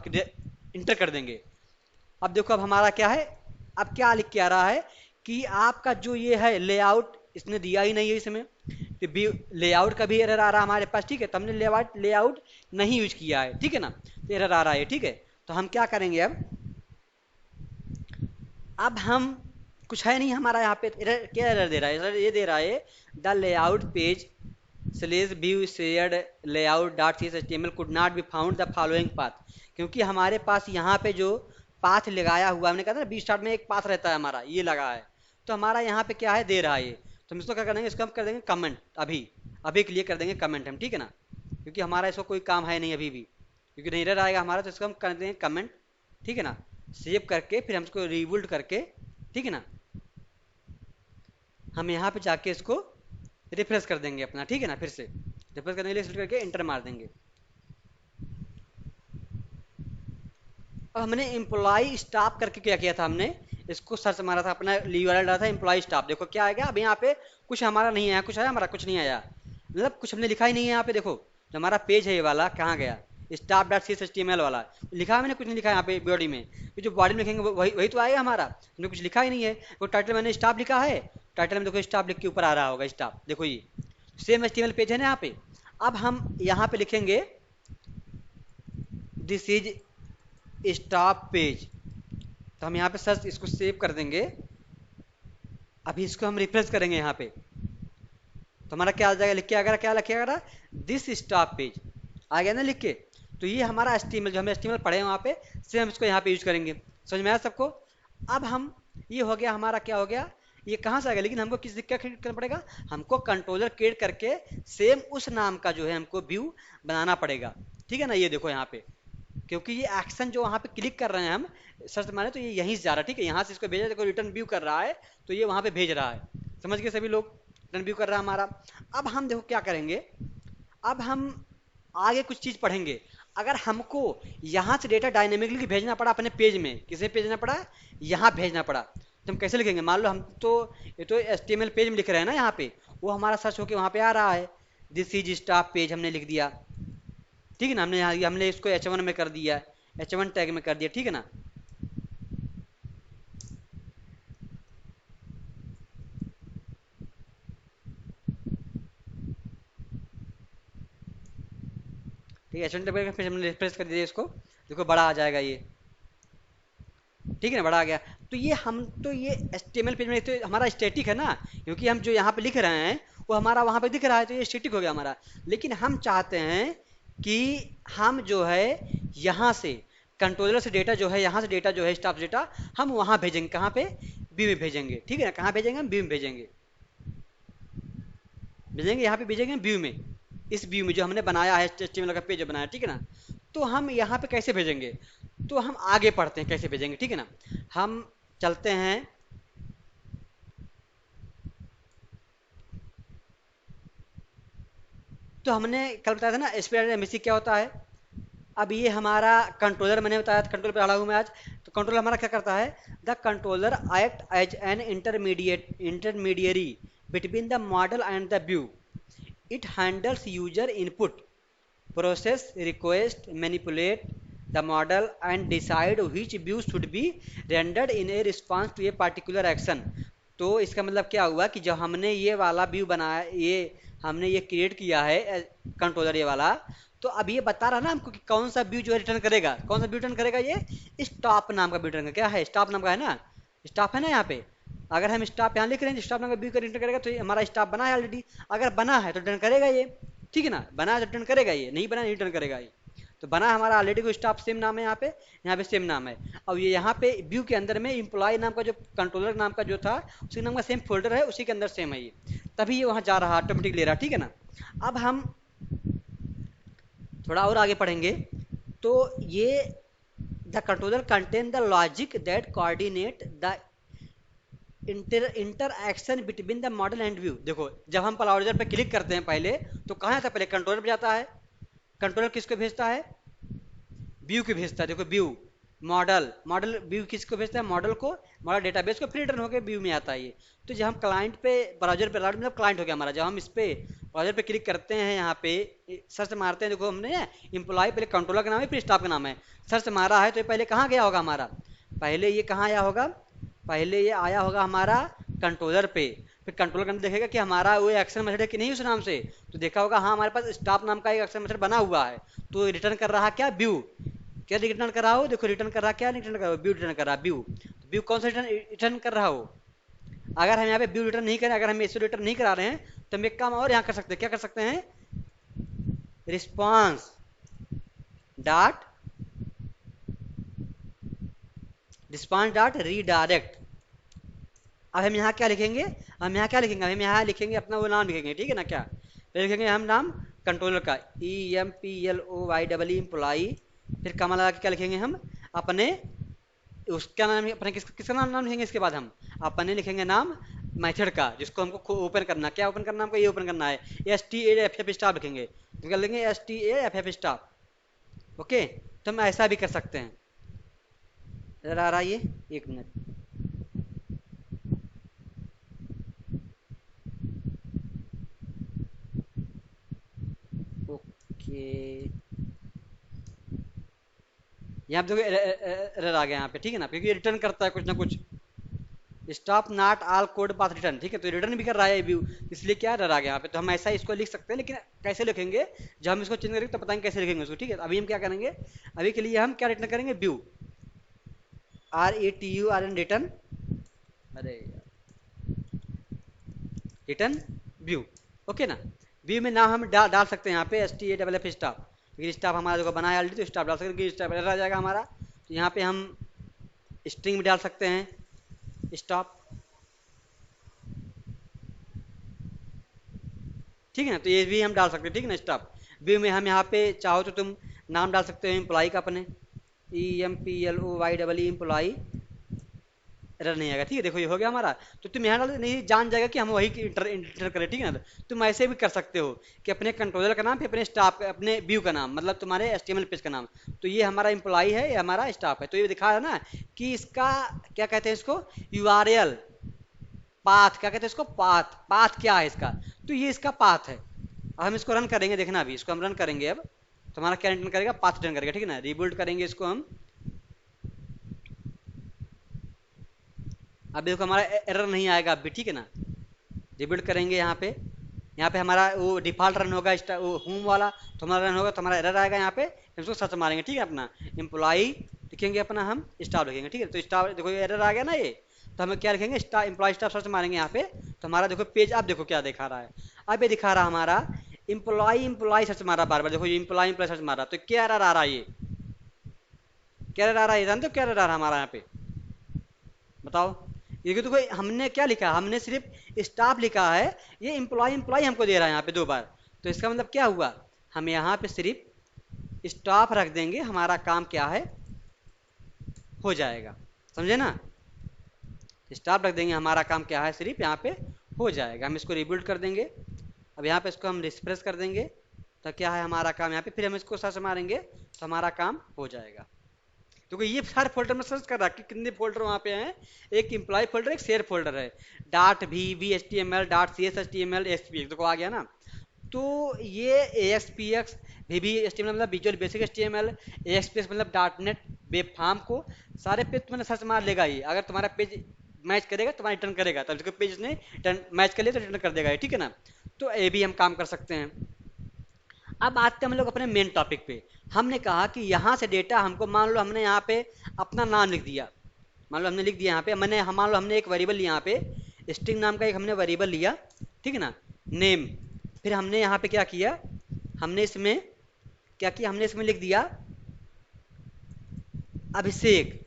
inter कर देंगे। अब देखो अब हमारा क्या है, अब क्या लिख के आ रहा है कि आपका जो ये है लेआउट इसने दिया ही नहीं है इसमें, तो लेआउट का भी एरर आ रहा है हमारे पास, ठीक है, तो हमने लेआउट लेआउट नहीं यूज किया है, ठीक है ना, तो एरर आ रहा है, ठीक है। तो हम क्या करेंगे अब हम कुछ है नहीं हमारा यहाँ पे एरर, क्या एरर दे रहा है, एरर ये दे रहा है the layout page slash view shared layout dot C H T M L could not be found the following path, क्योंकि हमारे पास यहाँ पे जो पाथ लगाया हुआ, हमने कहा था ना बी स्टार्ट में एक पाथ रहता है हमारा, ये लगा है, तो हमारा यहाँ पे क्या है दे रहा है ये, तो हम इसको क्या करेंगे, इसको हम कर देंगे कमेंट, अभी अभी के लिए कर देंगे कमेंट हम, ठीक है ना, क्योंकि हमारा इसको कोई काम है नहीं अभी भी, क्योंकि नहीं एरर आएगा हमारा, तो इसको हम कर देंगे कमेंट, ठीक है ना, सेव करके फिर हम इसको रिबिल्ड करके, ठीक है ना, हम यहाँ पे जाके इसको रिफ्रेश कर देंगे अपना, ठीक है ना, फिर से रिफ्रेश करने के लिए सिलेक्ट करके इंटर मार देंगे। अब हमने एम्प्लॉय स्टाफ करके क्या किया था, हमने इसको सर्च मारा था, अपना यूआरएल डाला था एम्प्लॉय स्टाफ, देखो क्या आएगा, अब यहाँ पे कुछ हमारा नहीं आया, कुछ आया हमारा, कुछ नहीं आया, मतलब कुछ हमने लिखा ही नहीं है यहाँ पे, देखो जो हमारा पेज है ये वाला कहाँ गया, staff dot C H T M L वाला लिखा है, मैंने कुछ नहीं लिखा है यहाँ पे बॉडी में, जो बॉडी में लिखेंगे वही वही तो आएगा हमारा, हमने कुछ लिखा ही नहीं है। वो टाइटल मैंने स्टाफ लिखा है, टाइटल में देखो स्टाफ लिख के ऊपर आ रहा होगा स्टाफ, देखो ये same H T M L page है ना यहाँ पे। अब हम यहाँ पे लिखेंगे दिस इज स्टॉप पेज, तो हम यहाँ पे सर्च इसको सेव कर देंगे, अभी इसको हम रिफ्रेश करेंगे यहाँ पे, तो हमारा क्या आ जाएगा, लिख के आएगा, क्या लिख के आएगा, दिस स्टॉप पेज आ गया ना लिख के। तो ये हमारा एचटीएमएल जो हम एचटीएमएल पढ़े हैं वहाँ पे, से हम इसको यहाँ पे यूज करेंगे, समझ में आया सबको। अब हम ये हो गया हमारा, क्या हो गया, ये कहाँ से आ गया, लेकिन हमको किस क्या क्रिएट करना पड़ेगा, हमको कंट्रोलर क्रिएट करके सेम उस नाम का जो है हमको व्यू बनाना पड़ेगा, ठीक है ना। ये देखो यहाँ पे, क्योंकि ये एक्शन जो वहाँ पे क्लिक कर रहे हैं हम सर्च मारे, तो ये यहीं से जा रहा है, ठीक है, यहाँ से इसको भेजा, देखो रिटर्न व्यू कर रहा है, तो ये वहाँ पे भेज रहा है, समझ गए सभी लोग। रिटर्न व्यू कर रहा है हमारा। अब हम देखो क्या करेंगे, अब हम आगे कुछ चीज पढ़ेंगे। अगर हमको यहाँ से डेटा डायनेमिकली भेजना पड़ा अपने पेज में, किसे भेजना पड़ा, यहाँ भेजना पड़ा, तो हम कैसे लिखेंगे? मान लो हम तो ये तो HTML पेज में लिख रहे हैं ना, यहाँ पे वो हमारा सर्च होके वहाँ पे आ रहा है, दिस इज स्टाफ पेज हमने लिख दिया, ठीक है ना। हमने यहाँ हमने इसको H1 में कर दिया, H1 टैग में कर दिया, ठीक है ना। ठीक है, H1 टैग में फिर हमने रिफ्रेश कर दिया इसको, देखो बड़ा आ जाएगा ये, ठीक है ना, बड़ा आ गया। तो ये हम तो ये HTML पेज में तो हमारा स्टैटिक है ना, क्योंकि हम जो यहाँ पे लिख रहे हैं वो हमारा वहाँ पे दिख रहा है, तो ये स्टैटिक हो गया हमारा। लेकिन हम चाहते हैं कि हम जो है यहाँ से कंट्रोलर से डेटा जो है, यहाँ से डेटा जो है स्टाफ डेटा हम वहाँ भेजेंगे, कहाँ पे, व्यू में भेजेंगे, ठीक है ना। कहाँ भेजेंगे? हम व्यू में भेजेंगे, भेजेंगे यहाँ पे, भेजेंगे व्यू में, इस व्यू में जो हमने बनाया है, HTML का पेज जो बनाया, ठीक है ना। तो हम यहाँ पे कैसे भेजेंगे, तो हम आगे पढ़ते हैं कैसे भेजेंगे, ठीक है ना। हम चलते हैं, तो हमने कल बताया था ना एसपीआई एमबीसी क्या होता है। अब ये हमारा कंट्रोलर, मैंने बताया था कंट्रोलर पे अड़ा हूँ मैं आज। तो कंट्रोलर हमारा क्या करता है, the controller act as an intermediary between the model and the view. It handles user input, process request, manipulate the model and decide which view should be rendered in a response to a particular action। तो इसका मतलब क्या हुआ कि जब हमने ये वाला व्यू बनाया, ये हमने ये क्रिएट किया है कंट्रोलर ये वाला, तो अब ये बता रहा ना हमको कि कौन सा व्यू जो है रिटर्न करेगा, कौन सा व्यू रिटर्न करेगा, ये स्टॉप नाम का व्यू रिटर्न करेगा। क्या है? स्टॉप नाम का है ना, स्टॉप है ना यहाँ पे। अगर हम स्टॉप यहाँ लिख रहे हैं, स्टॉप नाम का व्यू का रिटर्न करेगा, तो ये हमारा स्टॉप बना है ऑलरेडी। अगर बना है तो रिटर्न करेगा ये, ठीक है ना। बना है तो रिटर्न करेगा ये, नहीं बना नहीं रिटर्न करेगा ये। तो बना है हमारा ऑलरेडी, को स्टाफ सेम नाम है यहाँ पे सेम नाम है। अब ये यहाँ पे व्यू के अंदर में एम्प्लॉय नाम का जो कंट्रोलर नाम का जो था, उसी नाम का सेम फोल्डर है, उसी के अंदर सेम है ये, तभी ये वहाँ जा रहा, ऑटोमेटिक ले रहा, ठीक है ना। अब हम थोड़ा और आगे पढ़ेंगे, तो ये the controller contain the logic that coordinate the interaction between the model and view. देखो जब हम ब्राउज़र पे क्लिक करते हैं पहले, तो कहाँ जाता है? पहले कंट्रोलर पे जाता है। कंट्रोलर किसको भेजता है? व्यू को भेजता है। देखो व्यू, मॉडल, मॉडल व्यू किसको भेजता है? मॉडल को, मॉडल डेटाबेस को, फिर रिटर्न होकर व्यू में आता है ये। तो जब हम क्लाइंट पे, ब्राउज़र पे, मतलब क्लाइंट हो गया हमारा, जब हम इस पे ब्राउज़र पे क्लिक करते हैं, यहाँ पे सर्च मारते हैं, देखो हमने एम्प्लॉय, पहले कंट्रोलर का नाम है फिर स्टाफ का नाम है, सर्च मारा है, तो ये पहले कहाँ गया होगा हमारा? पहले ये कहाँ आया होगा? पहले ये आया होगा हमारा कंट्रोलर पे। फिर कंट्रोलर करके देखेगा कि हमारा वो एक्शन मेथड है कि नहीं उस नाम से, तो देखा होगा हाँ हमारे पास स्टाफ नाम का एक एक्शन मेथड बना हुआ है, तो रिटर्न कर रहा क्या? व्यू। क्या रिटर्न कर रहा हो? देखो रिटर्न कर रहा, क्या रिटर्न कर रहा हो? व्यू रिटर्न कर रहा, व्यू। तो व्यू कौन सा रिटर्न रिटर्न कर रहा हो? अगर हम यहाँ पे व्यू रिटर्न नहीं करें, अगर हम इसको रिटर्न नहीं करा रहे हैं, तो हम एक काम और यहाँ कर सकते हैं। क्या कर सकते हैं? Response dot, response dot redirect. अब हम यहाँ क्या लिखेंगे? हम यहाँ क्या लिखेंगे? हम यहाँ लिखेंगे अपना वो नाम लिखेंगे, ठीक है ना। क्या पहले लिखेंगे हम? नाम कंट्रोलर का, EMPLOY एम्प्लॉई, फिर कमा लगा के क्या लिखेंगे हम? अपने उसका नाम, अपने किसका नाम लिखेंगे? इसके बाद हम अपने लिखेंगे नाम मेथड का, जिसको हमको ओपन करना। क्या ओपन करना हमको? ये ओपन करना है, STAFF स्टाफ लिखेंगे, तो क्या लिखेंगे? STAFF staff. ओके, तो हम ऐसा भी कर सकते हैं। इधर आ रहा है ये, एक मिनट। ओके, यहाँ पे देखो एरर आ गया यहाँ पे, ठीक है ना, क्योंकि रिटर्न करता है कुछ ना कुछ। Stop not all code path return, ठीक है, तो रिटर्न भी कर रहा है व्यू, इसलिए क्या एरर आ गया यहाँ पे। तो हम ऐसा इसको लिख सकते हैं, लेकिन कैसे लिखेंगे जब हम इसको चेंज करेंगे तो बताएंगे कैसे लिखेंगे उसको, ठीक है। अभी हम क्या करेंगे, अभी के लिए हम क्या रिटर्न करेंगे? व्यू, RETURN रिटर्न, अरे रिटर्न व्यू, ओके ना। व्यू में नाम हम डाल सकते हैं यहाँ पे STAFF स्टाफ, क्योंकि स्टाफ हमारा जो बनाया ऑलरेडी, तो स्टाफ डाल सकते हैं, स्टाफ एरर आ जाएगा हमारा। तो यहाँ पे हम स्ट्रिंग भी डाल सकते हैं स्टॉप, ठीक है ना। तो ये भी हम डाल सकते हैं, ठीक है ना। स्टॉप व्यू में हम यहाँ पे चाहो तो तुम नाम डाल सकते हो एम्प्लॉय का अपने, EMPLOY एम्प्लॉय, एरर नहीं आएगा। ठीक है, देखो ये हो गया हमारा। तो तुम यहाँ डाल नहीं जान जाएगा कि हम वही इंटर इंटर करें। ठीक है ना, तुम ऐसे भी कर सकते हो कि अपने कंट्रोलर का नाम फिर अपने स्टाफ अपने व्यू का नाम, मतलब तुम्हारे एचटीएमएल पेज का नाम। तो ये हमारा एम्प्लॉई है, ये हमारा स्टाफ है। तो ये दिखा है ना कि इसका क्या कहते हैं, इसको यूआरएल पाथ क्या कहते हैं, इसको पाथ। पाथ क्या है इसका, तो ये इसका पाथ है। अब हम इसको रन करेंगे, देखना अभी इसको हम रन करेंगे। अब तुम्हारा क्या रिटर्न करेगा, पाथ रिटर्न करेगा। ठीक है ना, रिबिल्ड करेंगे इसको हम। अब देखो हमारा एरर नहीं आएगा अभी। ठीक है ना, रिबिल्ड करेंगे यहाँ पे हमारा वो डिफॉल्ट रन होगा, वो होम वाला तो हमारा रन होगा, तो हमारा एरर आएगा यहाँ पे। इसको सर्च मारेंगे। ठीक है, अपना एम्प्लॉई लिखेंगे, अपना हम स्टाफ लिखेंगे। ठीक है, तो स्टाफ देखो ये एरर आ गया ना ये, तो हमें क्या लिखेंगे, स्टाफ एम्प्लॉय स्टाफ सर्च मारेंगे यहाँ पे। तो हमारा देखो पेज अब देखो क्या दिखा रहा है। अब ये दिखा रहा हमारा एम्प्लॉय सर्च मारा बार बार। देखो ये एम्प्लॉय सर्च मारा, तो क्या एरर आ रहा है, ये क्या एरर आ रहा है, जानते हो क्या एरर आ रहा है हमारा यहाँ पे, बताओ। ये देखो हमने क्या लिखा, हमने सिर्फ स्टाफ लिखा है, ये एम्प्लॉय एम्प्लॉय हमको दे रहा है यहाँ पे 2 बार। तो इसका मतलब क्या हुआ, हम यहाँ पे सिर्फ स्टाफ रख देंगे, हमारा काम क्या है, हो जाएगा। समझे ना, स्टाफ रख देंगे, हमारा काम क्या है, सिर्फ यहाँ पे हो जाएगा। हम इसको रिबिल्ड कर देंगे। अब यहाँ पे इसको हम रिफ्रेश कर देंगे, तो क्या है हमारा काम यहाँ पे, फिर हम इसको सर्च मारेंगे तो हमारा काम हो जाएगा। तो ये हर फोल्डर में सर्च कर रहा है कि कितने फोल्डर वहाँ पे हैं। एक एम्प्लॉय फोल्डर, एक शेयर फोल्डर है, dot V H T M L dot C S H T M L X P X, देखो आ गया ना। तो ये A X P X V H T M L मतलब visual basic H T M L, A X P X मतलब dot net web form को, सारे पेज तुम्हें सर्च मार लेगा ये। अगर तुम्हारा पेज मैच करेगा तुम्हारा रिटर्न करेगा, तब जो पेज ने मैच कर लिया तो रिटर्न कर देगा ये। ठीक है ना, तो ये भी हम काम कर सकते हैं। अब आते हैं हम लोग अपने मेन टॉपिक पे। हमने कहा कि यहाँ से डेटा हमको, मान लो हमने यहाँ पे अपना नाम लिख दिया, मान लो हमने लिख दिया यहाँ पे, मान लो हमने एक वेरिएबल यहाँ पे स्ट्रिंग नाम का एक हमने वेरिएबल लिया। ठीक है ना, नेम। फिर हमने यहाँ पे क्या किया, हमने इसमें क्या किया, हमने इसमें लिख दिया अभिषेक।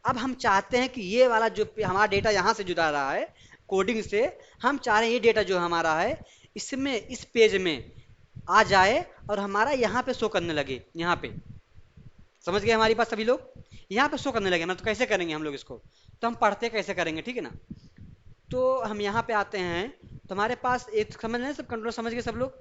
अब हम चाहते हैं कि ये वाला जो हमारा डेटा यहाँ से जुड़ा रहा है कोडिंग से, हम चाह रहे हैं ये डेटा जो हमारा है इसमें इस पेज में आ जाए और हमारा यहाँ पे शो करने लगे। यहाँ पे समझ गए हमारी बात सभी लोग, यहाँ पे शो करने लगे ना। तो कैसे करेंगे हम लोग इसको, तो हम पढ़ते कैसे करेंगे। ठीक है ना, तो हम यहाँ पे आते हैं, तो हमारे पास एक समझ रहे हैं सब, कंट्रोल समझ गए सब लोग,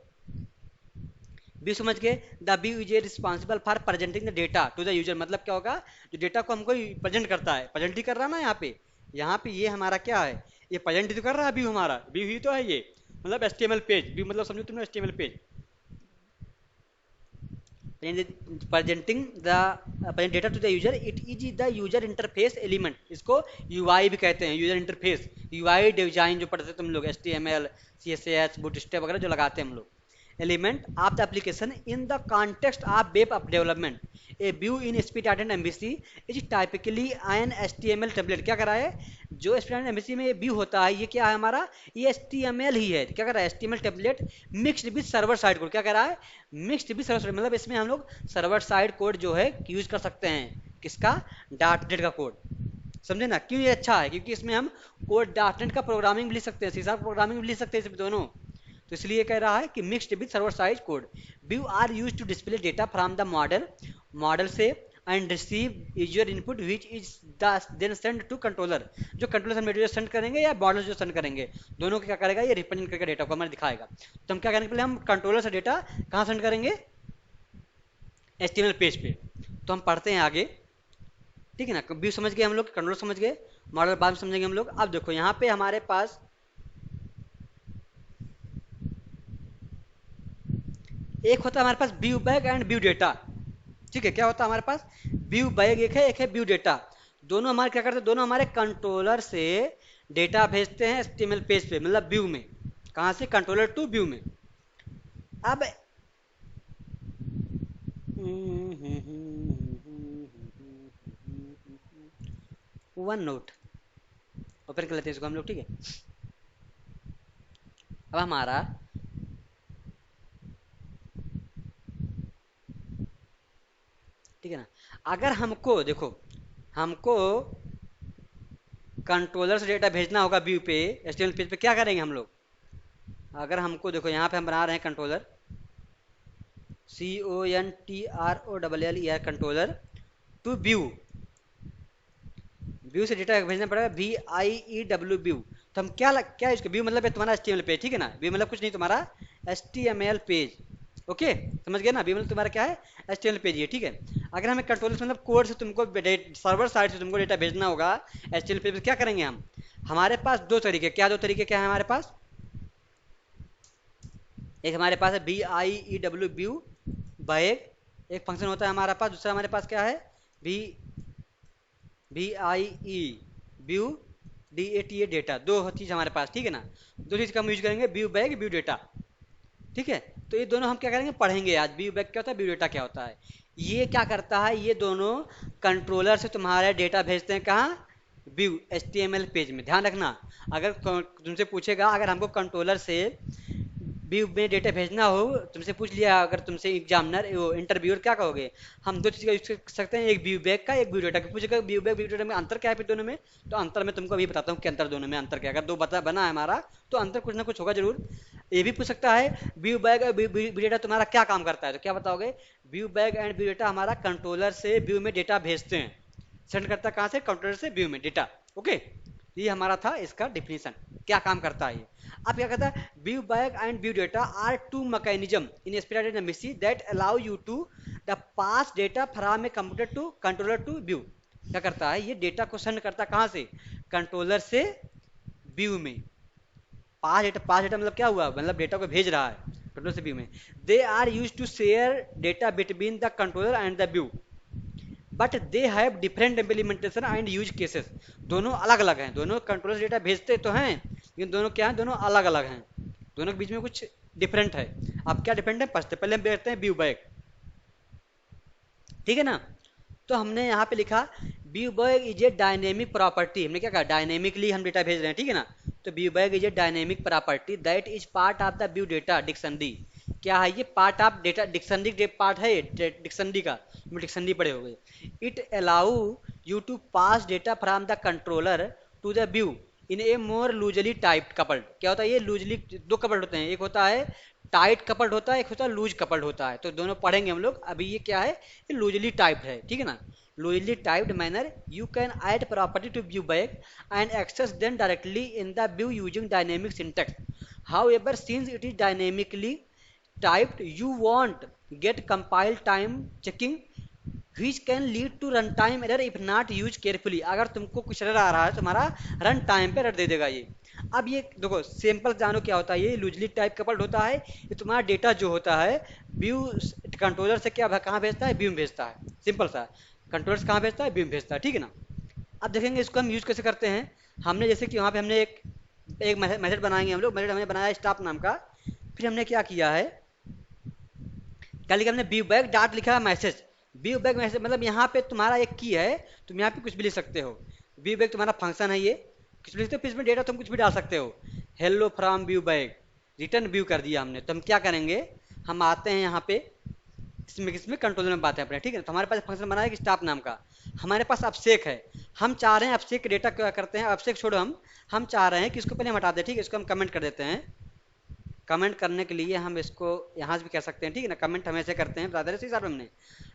बी समझ गए। The V is responsible for presenting the data to the user, मतलब क्या होगा, जो डेटा को हमको प्रेजेंट करता है, प्रेजेंट ही कर रहा है ना यहाँ पे। यहाँ पे ये हमारा क्या है, ये प्रेजेंट ही तो कर रहा है व्यू, हमारा व्यू ही तो है ये, मतलब एचटीएमएल पेज व्यू, मतलब समझो तुमने HTML page presenting the present data to the user, it is the user interface element, इसको UI भी कहते हैं, यूजर इंटरफेस। UI डिजाइन जो पढ़ते तुम लोग, HTML CSS बूटस्ट्रैप वगैरह जो लगाते हैं हम लोग, element of the application in the context of web of development, a view in SPData MVC is typically an HTML template। क्या करा है, जो SPData MVC में ये व्यू होता है, ये क्या है हमारा, ये HTML ही है। क्या कर रहा है, HTML template mixed with server side code. क्या कह रहा है, मिक्स्ड विद सर्वर साइड, मतलब इसमें हम लोग सर्वर साइड कोड जो है यूज कर सकते हैं, किसका, डॉट नेट का कोड। समझे ना, क्यों ये अच्छा है, क्योंकि इसमें हम कोड डॉट नेट का प्रोग्रामिंग भी लिख सकते हैं, सी शार्प प्रोग्रामिंग भी लिख सकते हैं, इसमें दोनों। तो इसलिए कह रहा है कि mixed with server side code, view are use to display data from the model, model से and receive user input which is then send to controller, जो कंट्रोलर मटेरियल सेंड करेंगे या मॉडल जो सेंड करेंगे, दोनों को क्या करेगा, ये रिप्रेजेंट करके डेटा को हमें दिखाएगा। तो हम क्या करेंगे, पहले हम कंट्रोलर से डेटा कहाँ सेंड करेंगे, एचटीएमएल पेज पे। तो हम पढ़ते हैं आगे। ठीक है ना, व्यू समझ गए हम लोग, कंट्रोलर समझ गए, मॉडल बाद में समझेंगे हम लोग। अब देखो यहाँ पे हमारे पास एक होता है हमारे पास view bag and view data. ठीक है, क्या होता है हमारे पास, व्यू बैग एक है व्यू डेटा। दोनों हमारे क्या करते हैं, दोनों हमारे कंट्रोलर से डेटा भेजते हैं एचटीएमएल पेज पे, मतलब व्यू में, कहाँ से, कंट्रोलर टू व्यू में। अब वन नोट ओपन कर लेते हैं इसको हम लोग। ठीक है, अब हमारा ठीक है ना, अगर हमको देखो, हमको कंट्रोलर से डेटा भेजना होगा व्यू पे, एचटीएमएल पेज पे, क्या करेंगे हम लोग, अगर हमको देखो यहाँ पे हम बना रहे हैं controller, CONTROLLER controller to view, view से डेटा भेजना पड़ेगा, VIEW। तो हम क्या यूज कर, व्यू मतलब है तुम्हारा HTML पेज, ठीक है ना, व्यू मतलब कुछ नहीं, तुम्हारा HTML पेज। ओके, समझ गए ना, व्यू मतलब तुम्हारा क्या है, HTML पेज है, ठीक है। अगर हमें कंट्रोल मतलब कोड से तुमको सर्वर साइड से तुमको डेटा भेजना होगा HTML पेज पे, क्या करेंगे हम, हमारे पास दो तरीके, क्या दो तरीके क्या है हमारे पास, एक हमारे पास है VIEW व्यू बैग, एक फंक्शन होता है हमारे पास, दूसरा हमारे पास क्या है, VIE व्यू DATA डेटा, दो चीज़ हमारे पास, ठीक है ना, दो चीज़ का हम यूज करेंगे, व्यू बैग व्यू डेटा, ठीक है। तो ये दोनों हम क्या करेंगे, पढ़ेंगे आज, व्यू बैग क्या होता है, व्यू डेटा क्या होता है। ये क्या करता है, ये दोनों कंट्रोलर से तुम्हारे डेटा भेजते हैं कहाँ, व्यू HTML पेज में। ध्यान रखना, अगर तुमसे पूछेगा, अगर हमको कंट्रोलर से व्यू में डेटा भेजना हो, तुमसे पूछ लिया अगर तुमसे एग्जामिनर वो इंटरव्यूअर, क्या कहोगे, हम दो चीज़ का यूज कर सकते हैं, एक व्यू बैग का, एक व्यू डेटा का। पूछेगा व्यू बैग व्यू डेटा में अंतर क्या है फिर दोनों में, तो अंतर मैं तुमको अभी बताता हूँ कि अंतर दोनों में अंतर क्या है। अगर दो बना है हमारा तो अंतर कुछ ना कुछ होगा जरूर। ये भी पूछ सकता है व्यू बैग और व्यू डेटा तुम्हारा क्या काम करता है, तो क्या बताओगे, view bag and view data हमारा कंट्रोलर से व्यू में डेटा भेजते हैं, सेंड करता है कहाँ से, कंट्रोलर से व्यू में डेटा। ओके, ये हमारा था इसका डिफिनीशन, क्या काम करता है ये। अब क्या कहता है, view bag and view data are two mechanism in spread MVC that allow you to the pass data from a computer to controller to view. क्या करता है, ये डेटा को सेंड करता है कहाँ से, कंट्रोलर से व्यू में। पास डेटा मतलब क्या हुआ, मतलब डेटा को भेज रहा है कंट्रोलर से व्यू में। They are use to share data between the controller and the view, but they have different implementation and use cases. दोनों अलग अलग हैं, दोनों कंट्रोलर डेटा भेजते तो हैं, लेकिन दोनों क्या हैं, दोनों अलग अलग हैं, दोनों के बीच में कुछ डिफरेंट है। अब क्या डिफरेंट है, पहले हम देखते हैं व्यू बैग, ठीक है ना। तो हमने यहाँ पे लिखा view bag is a dynamic property, हमने क्या कहा, डायनेमिकली हम डेटा भेज रहे हैं, ठीक है ना। तो view bag is a dynamic property that is part of the view data dictionary. क्या है ये, part of data dictionary, part है डिक्शनरी का, डिक्शनरी पढ़े हो गए। It allow you to pass data from the controller to the view in a more loosely typed coupled. क्या होता है ये, लूजली दो कपल्ड होते हैं, एक होता है टाइट कपल्ड होता है, एक होता है लूज कपल्ड होता है। तो दोनों पढ़ेंगे हम लोग, अभी ये क्या है, ये लूजली टाइप्ड है, ठीक है ना। Loosely typed manner you can add property to view bag and access them directly in the view using dynamic syntax. However, since it is dynamically typed, you won't get compile time checking which can lead to runtime error if not used carefully। अगर तुमको कुछ error आ रहा है तुम्हारा run time पे error दे देगा ये। अब ये देखो सिंपल जानो क्या होता है, ये लूजली टाइप कपल्ड होता है, ये तुम्हारा डेटा जो होता है व्यू कंट्रोलर से क्या कहाँ भेजता है, व्यू में भेजता है, सिंपल सा, कंट्रोलर से कहाँ भेजता है, व्यू में भेजता है, ठीक है ना। अब देखेंगे इसको हम यूज़ कैसे करते हैं। हमने जैसे कि वहाँ पे हमने एक मेथड बनाएंगे हम लोग, मेथड हमने बनाया स्टाफ नाम का। फिर हमने क्या किया है, क्या लिखा हमने, व्यू बैक डॉट लिखा है मैसेज। व्यू बैक मैसेज मतलब यहाँ पे तुम्हारा एक की है, तुम यहाँ पे कुछ भी लिख सकते हो। व्यू बैक तुम्हारा फंक्शन है, ये कुछ भी लिखते हो, फिर इसमें डेटा तुम कुछ भी डाल सकते हो। Hello from view back, return view कर दिया हमने। तो हम क्या करेंगे, हम आते हैं यहाँ पे इसमें कंट्रोलर में बात है अपने, ठीक है। तो हमारे पास फंक्शन बना है स्टाफ नाम का, हमारे पास अपसेक है। हम चाह रहे हैं अपसेक डेटा क्या करते हैं, अपसेक छोड़ो, हम चाह रहे हैं कि इसको पहले हम हटा दें, ठीक है। इसको हम कमेंट कर देते हैं। कमेंट करने के लिए हम इसको यहाँ से भी कर सकते हैं, ठीक है ना। कमेंट हम ऐसे करते हैं ब्रदर, इसी हिसाब से हमने,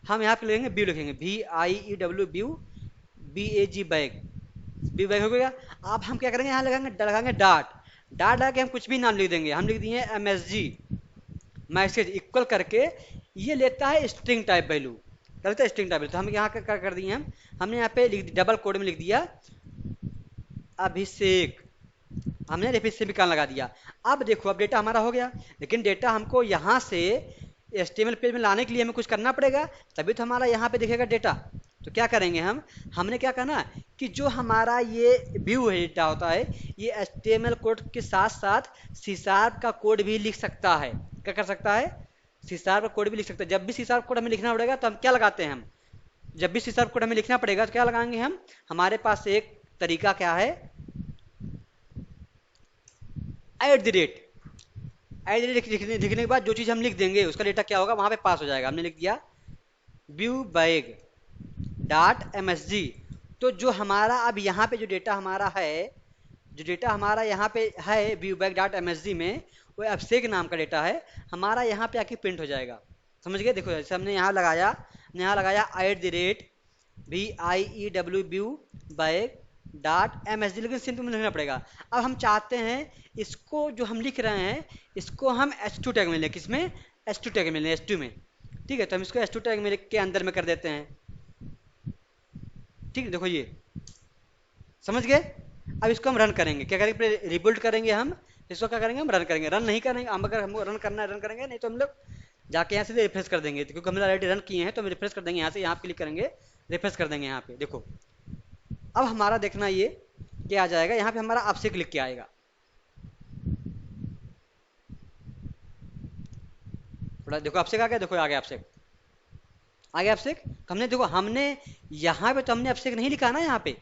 हम यहाँ पे लेंगे व्यू, लिखेंगे VIEW view BAG bag, view bag हो गया। अब हम क्या करेंगे, यहाँ लगाएंगे डाट लगा के हम कुछ भी नाम लिख देंगे। हम लिख दिए MSG मैसेज इक्वल करके, ये लेता है स्ट्रिंग टाइप वैल्यू, करता है स्ट्रिंग टाइप वैल्यू। तो हम यहाँ कर दिए हमने यहाँ पे डबल कोड में लिख दिया अभिषेक, हमने रेफिस से भी कान लगा दिया। अब देखो अब डेटा हमारा हो गया, लेकिन डेटा हमको यहाँ से HTML पेज में लाने के लिए हमें कुछ करना पड़ेगा, तभी तो हमारा यहाँ पे दिखेगा डेटा। तो क्या करेंगे हमने क्या करना कि जो हमारा ये व्यू है डेटा होता है, ये HTML कोड के साथ साथ C# का कोड भी लिख सकता है। क्या कर सकता है, C# का कोड भी लिख सकता है। जब भी C# कोड हमें लिखना पड़ेगा तो हम क्या लगाते हैं, हम जब भी C# कोड हमें लिखना पड़ेगा तो क्या लगाएंगे हम, हमारे पास एक तरीका क्या है, @ लिखने के बाद जो चीज़ हम लिख देंगे उसका डेटा क्या होगा, वहाँ पे पास हो जाएगा। हमने लिख दिया व्यू बैग डॉट MSG। तो जो हमारा अब यहाँ पे जो डेटा हमारा है, जो डेटा हमारा यहाँ पे है व्यू बैग डॉट MSG में, वो अभिषेक नाम का डेटा है, हमारा यहाँ पे आके प्रिंट हो जाएगा। समझ गए, देखो जैसे हमने यहाँ लगाया @ VIEW view bag dot M S D, लेकिन सिंपल में लिखना पड़ेगा। अब हम चाहते हैं इसको जो हम लिख रहे हैं इसको हम एच टू टैग में लें, किसमें, एच टू टैग में लें, एच टू में। ठीक है, तो हम इसको एच टू टैग में के अंदर में कर देते हैं। ठीक है, देखो ये समझ गए। अब इसको हम रन करेंगे, क्या करेंगे, रिबिल्ड करेंगे हम इसको, क्या करेंगे हम रन करेंगे। रन नहीं करेंगे हम, अगर हमको रन करना है रन करेंगे, नहीं तो हम लोग जाके यहाँ से रिफ्रेश कर देंगे, क्योंकि हमने ऑलरेडी रन किए हैं तो हम रिफ्रेश कर देंगे यहाँ से, यहाँ क्लिक करेंगे, रिफ्रेश कर देंगे यहाँ पे। देखो अब हमारा देखना ये क्या आ जाएगा, यहाँ पे हमारा आपसे क्लिक किया आएगा। थोड़ा देखो आपसे आ गया, देखो आ गया आपसे, आ गया आपसे। हमने देखो हमने यहाँ पे तो हमने आपसे नहीं लिखा ना, यहाँ पे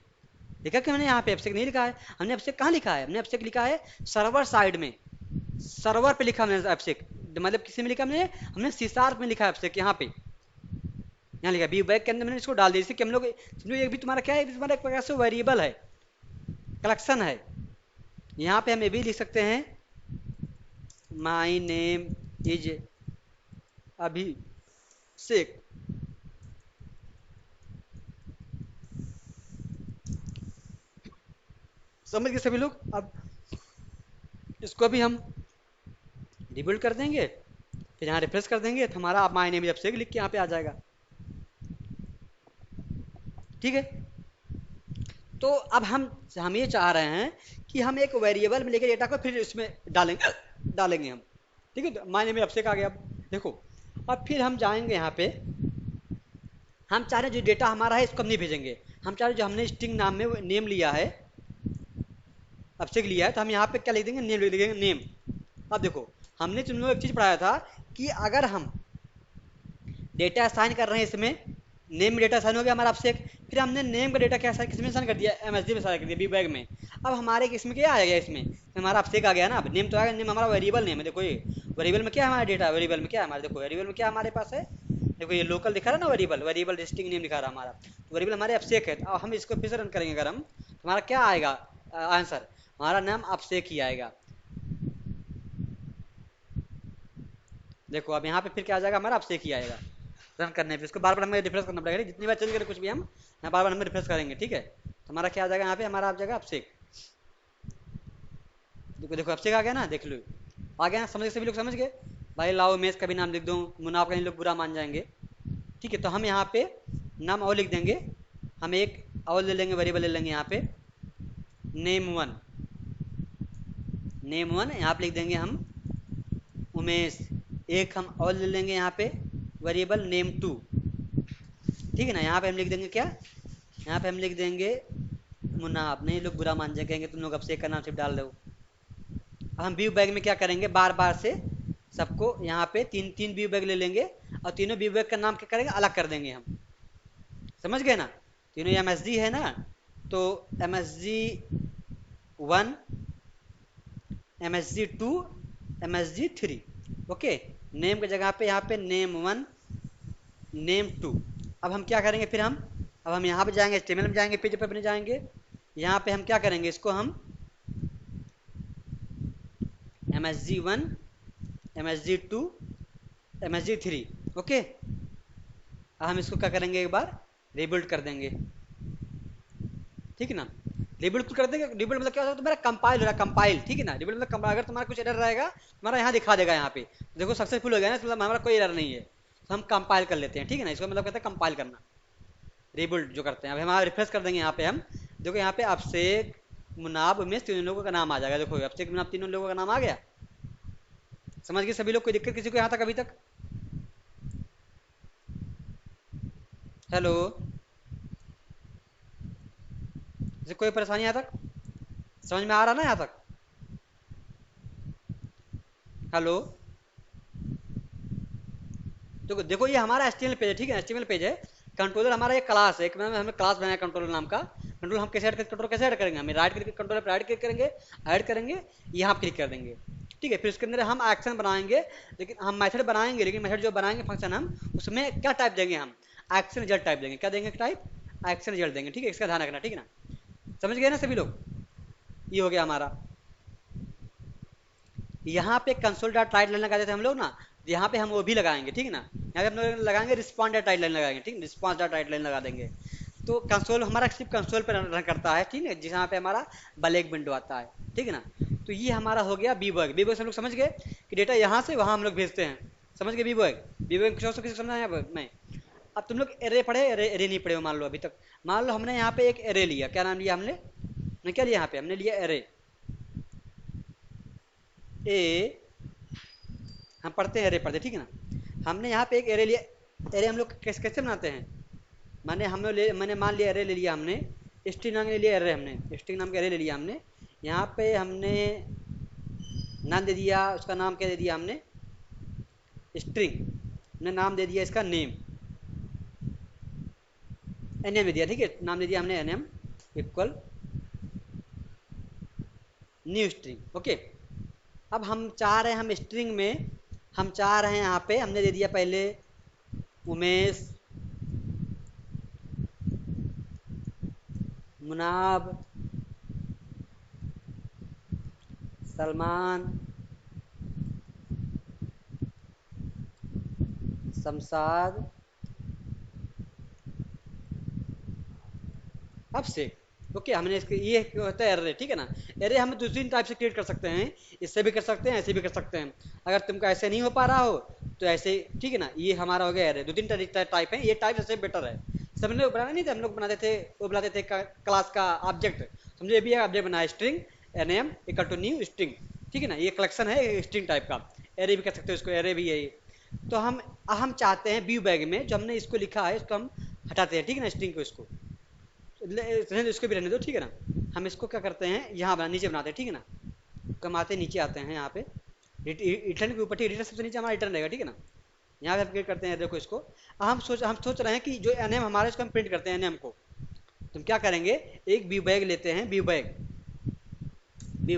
देखा कि हमने यहाँ पे एब्स्ट्रैक्ट नहीं लिखा है। हमने एब्स्ट्रैक्ट कहाँ लिखा है, हमने एब्स्ट्रैक्ट लिखा है सर्वर साइड में, सर्वर पे लिखा हमने एब्स्ट्रैक्ट, मतलब किसी में लिखा हमने, हमने सी शार्प में लिखा है एब्स्ट्रैक्ट, यहाँ पे यहाँ लिखा बी बैग के अंदर मैंने इसको डाल दिया, इससे कि हम लोग ये भी तुम्हारा क्या है, तुम्हारा एक प्रकार से वेरिएबल है, कलेक्शन है। यहाँ पे हम ये भी लिख सकते हैं माई नेम इज अभिषेक। समझ गए सभी लोग। अब इसको भी हम रिबिल्ड कर देंगे, फिर यहाँ रिफ्रेश कर देंगे तो हमारा आप माय नेम जब से लिख के यहाँ पे आ जाएगा। ठीक है, तो अब हम ये चाह रहे हैं कि हम एक वेरिएबल में लेके डेटा को फिर इसमें डालेंगे हम। ठीक है, तो माय नेम जब से आ गया। अब देखो अब फिर हम जाएंगे यहाँ पे, हम चाह रहे हैं जो डेटा हमारा है इसको हम नहीं भेजेंगे, हम चाह रहे हैं जो हमने स्ट्रिंग नाम में नेम लिया है, अभिषेक लिया है, तो हम यहाँ पे क्या लिख देंगे, नेम लिख देंगे, नेम। अब देखो हमने तुम लोग एक चीज पढ़ाया था कि अगर हम डेटा असाइन कर रहे हैं इसमें, नेम में डेटा असाइन हो गया हमारा अभिषेक, फिर हमने नेम का डेटा क्या किसमें असाइन कर दिया, एमएसडी में असाइन कर दिया, बी बैग में। अब हमारे इसमें क्या आ गया, इसमें हमारा अभिषेक आ गया ना। अब नेम तो आ गया, नेम हमारा वेरिएबल नेम है। देखो ये वेरिएबल में क्या है हमारा डेटा, वेरिएबल में क्या है हमारे, देखो वेरिएबल में क्या हमारे पास है, देखो ये लोकल दिखा रहा है ना, वेरिएबल, वेरिएबल स्ट्रिंग नेम दिखा रहा है हमारा, तो वेरिएबल हमारे अभिषेक है। अब हम इसको फिर से रन करेंगे अगर हम, तो हमारा क्या आएगा आंसर, हमारा नाम अभिषेक ही आएगा। देखो अब यहाँ पे फिर क्या आ जाएगा, हमारा अभिषेक ही आएगा। रन करने पे इसको बार बार हमें रिफ्रेश करना पड़ेगा, जितनी बार चेंज करें कुछ भी हम यहाँ बार बार हमें रिफ्रेश करेंगे। ठीक है, तो हमारा क्या आ जाएगा यहाँ पे, हमारा आ जाएगा अभिषेक। देखो देखो अभिषेक आ गया ना, देख लो आ गया ना, समझ गए सभी लोग, समझ गए। भाई लाओ मेज का भी नाम लिख दूँ, मुनाफ का इन लोग बुरा मान जाएंगे। ठीक है, तो हम यहाँ पे नाम और लिख देंगे, हम एक और ले लेंगे, वेरिएबल ले लेंगे यहाँ पे नेम वन, नेम वन यहाँ पे लिख देंगे हम उमेश। एक हम और ले लेंगे यहाँ पे वेरिएबल नेम टू। ठीक है ना, यहाँ पे हम लिख देंगे क्या, यहाँ पे हम लिख देंगे मुनाफ, नहीं लोग बुरा मान जाएंगे, तुम लोग अभिषेक का नाम सिर्फ डाल दो। हम व्यू बैग में क्या करेंगे, बार बार से सबको यहाँ पे तीन तीन व्यू बैग ले लेंगे और तीनों व्यू बैग का नाम क्या करेंगे, अलग कर देंगे हम। समझ गए ना, तीनों एम एस डी है ना, तो M S D one, M S D two, M S D three. Okay, name की जगह पे यहाँ पे नेम वन, नेम टू। अब हम क्या करेंगे फिर हम, अब हम यहाँ पे जाएंगे, HTML में जाएंगे, पेज पे अपने जाएंगे, यहाँ पे हम क्या करेंगे, इसको हम M S G one, M S G two, M S G three. Okay, अब हम इसको क्या करेंगे, एक बार रिबिल्ड कर देंगे। ठीक है ना, रिबिल्ड कर देंगे। रिबिल्ड मतलब क्या होता है, तुम्हारा कंपाइल हो रहा है, कंपाइल। ठीक है ना, रिबिल्ड मतलब कंपाइल, अगर तुम्हारा कुछ एरर रहेगा तुम्हारा यहाँ दिखा देगा, यहाँ पे देखो सक्सेसफुल हो गया ना, मतलब हमारा कोई एरर नहीं है, तो हम कंपाइल कर लेते हैं। ठीक है ना, इसको मतलब कहते हैं कंपाइल करना, रिबिल्ड जो करते हैं। अब हम रिफ्रेश कर देंगे यहाँ पे, हम देखो यहाँ पे अभिषेक, मुनाब, उमेश, तीनों लोगों का नाम आ जाएगा। देखो अभिषेक, मुनाब, तीनों लोगों का नाम आ गया। समझ गए सभी लोग, कोई दिक्कत किसी को यहाँ तक अभी तक? हेलो, कोई परेशानी यहाँ तक, समझ में आ रहा ना यहाँ तक? हेलो, तो देखो ये हमारा HTML पेज है। ठीक है, HTML पेज है, कंट्रोलर हमारा एक क्लास है, एक हमने क्लास बनाया कंट्रोलर नाम का। कंट्रोल हम कैसे ऐड करेंगे, कंट्रोल कैसे ऐड करेंगे, हमें राइट क्लिक कंट्रोलर पर राइट क्लिक करेंगे, ऐड करेंगे, यहाँ क्लिक कर देंगे। ठीक है, फिर उसके अंदर हम एक्शन बनाएंगे, लेकिन हम मेथड बनाएंगे, लेकिन मेथड जो बनाएंगे फंक्शन, हम उसमें क्या टाइप देंगे, हम एक्शन रिजल्ट टाइप देंगे। क्या देंगे टाइप, एक्शन रिजल्ट देंगे। ठीक है, इसका ध्यान रखना। ठीक है ना, समझ गए ना सभी लोग, ये हो गया हमारा। यहाँ पे कंसोल डॉट राइट लाइन लगा देते हैं हम लोग ना, यहाँ पे हम वो भी लगाएंगे। ठीक है ना, यहाँ पे हम लोग लगाएंगे रिस्पॉन्स डॉट राइट लाइन लगाएंगे। ठीक है, रिस्पॉन्स डॉट राइट लाइन लगा देंगे। तो कंसोल हमारा सिर्फ कंसोल पर रन करता है, ठीक है, जहाँ पे हमारा ब्लैक विंडो आता है, ठीक है ना। तो ये हमारा हो गया बीबॉय। बीबॉय से हम लोग समझ गए कि डेटा यहाँ से वहाँ हम लोग भेजते हैं, समझ गए बीबॉय। बीबॉय किसी समझा है मैं। अब तुम लोग एरे पढ़े, एरे एरे नहीं पढ़े हो मान लो अभी तक। मान लो हमने यहाँ पे एक एरे लिया, क्या नाम लिया हमने क्या लिया यहाँ पे, हमने लिया एरे। ए हम पढ़ते हैं एरे पढ़ते, ठीक है ना। हमने यहाँ पे एक एरे लिया। एरे हम लोग कैसे कैसे बनाते हैं, मैंने मान लिया एरे ले लिया हमने, स्ट्रिंग नाम ले लिया एरे, हमने स्ट्रिंग नाम का एरे ले लिया हमने। यहाँ पे हमने नाम दे दिया, उसका नाम क्या दे दिया हमने, स्ट्रिंग। हमने नाम दे दिया इसका नेम, एनएम दे दिया, ठीक है, नाम दे दिया हमने NM equal new string. Okay, अब हम चाह रहे हैं, हम स्ट्रिंग में हम चाह रहे हैं, यहाँ पे हमने दे दिया पहले उमेश, मुनाब, सलमान, शमशाद, अब से। ओके, हमने इसके ये होता है एरे, ठीक है ना। एरे हम दूसरी टाइप से क्रिएट कर सकते हैं, इससे भी कर सकते हैं, ऐसे भी कर सकते हैं। अगर तुमको ऐसे नहीं हो पा रहा हो तो ऐसे, ठीक है ना। ये हमारा हो गया एरे, दो तीन टाइप है, ये टाइप सबसे बेटर है। सब लोग बनाना नहीं थे, हम लोग बनाते थे, वो बनाते थे क्लास का ऑब्जेक्ट, समझे, ये भी ऑब्जेक्ट बनाया string NM equal to new string, ठीक है ना। ये कलेक्शन है स्ट्रिंग टाइप का, एरे भी कर सकते हो इसको, एरे भी है ये। तो हम चाहते हैं व्यू बैग में जो हमने इसको लिखा है इसको हम हटाते हैं, ठीक है ना, स्ट्रिंग को इसको रहने दो, इसको भी रहने दो, ठीक है ना। हम इसको क्या करते हैं, यहाँ बना नीचे बनाते हैं, ठीक है ना। कमाते नीचे आते हैं यहाँ पे, रिटर्न के ऊपर, ठीक, रिटर्न सबसे नीचे हमारा रिटर्न रहेगा, ठीक है ना। यहाँ पे हम क्लिक करते हैं, देखो इसको। अब हम सोच रहे हैं कि जो एनएम हमारा, इसको हम प्रिंट करते हैं एनएम को। तुम क्या करेंगे, एक व्यू बैग लेते हैं, व्यू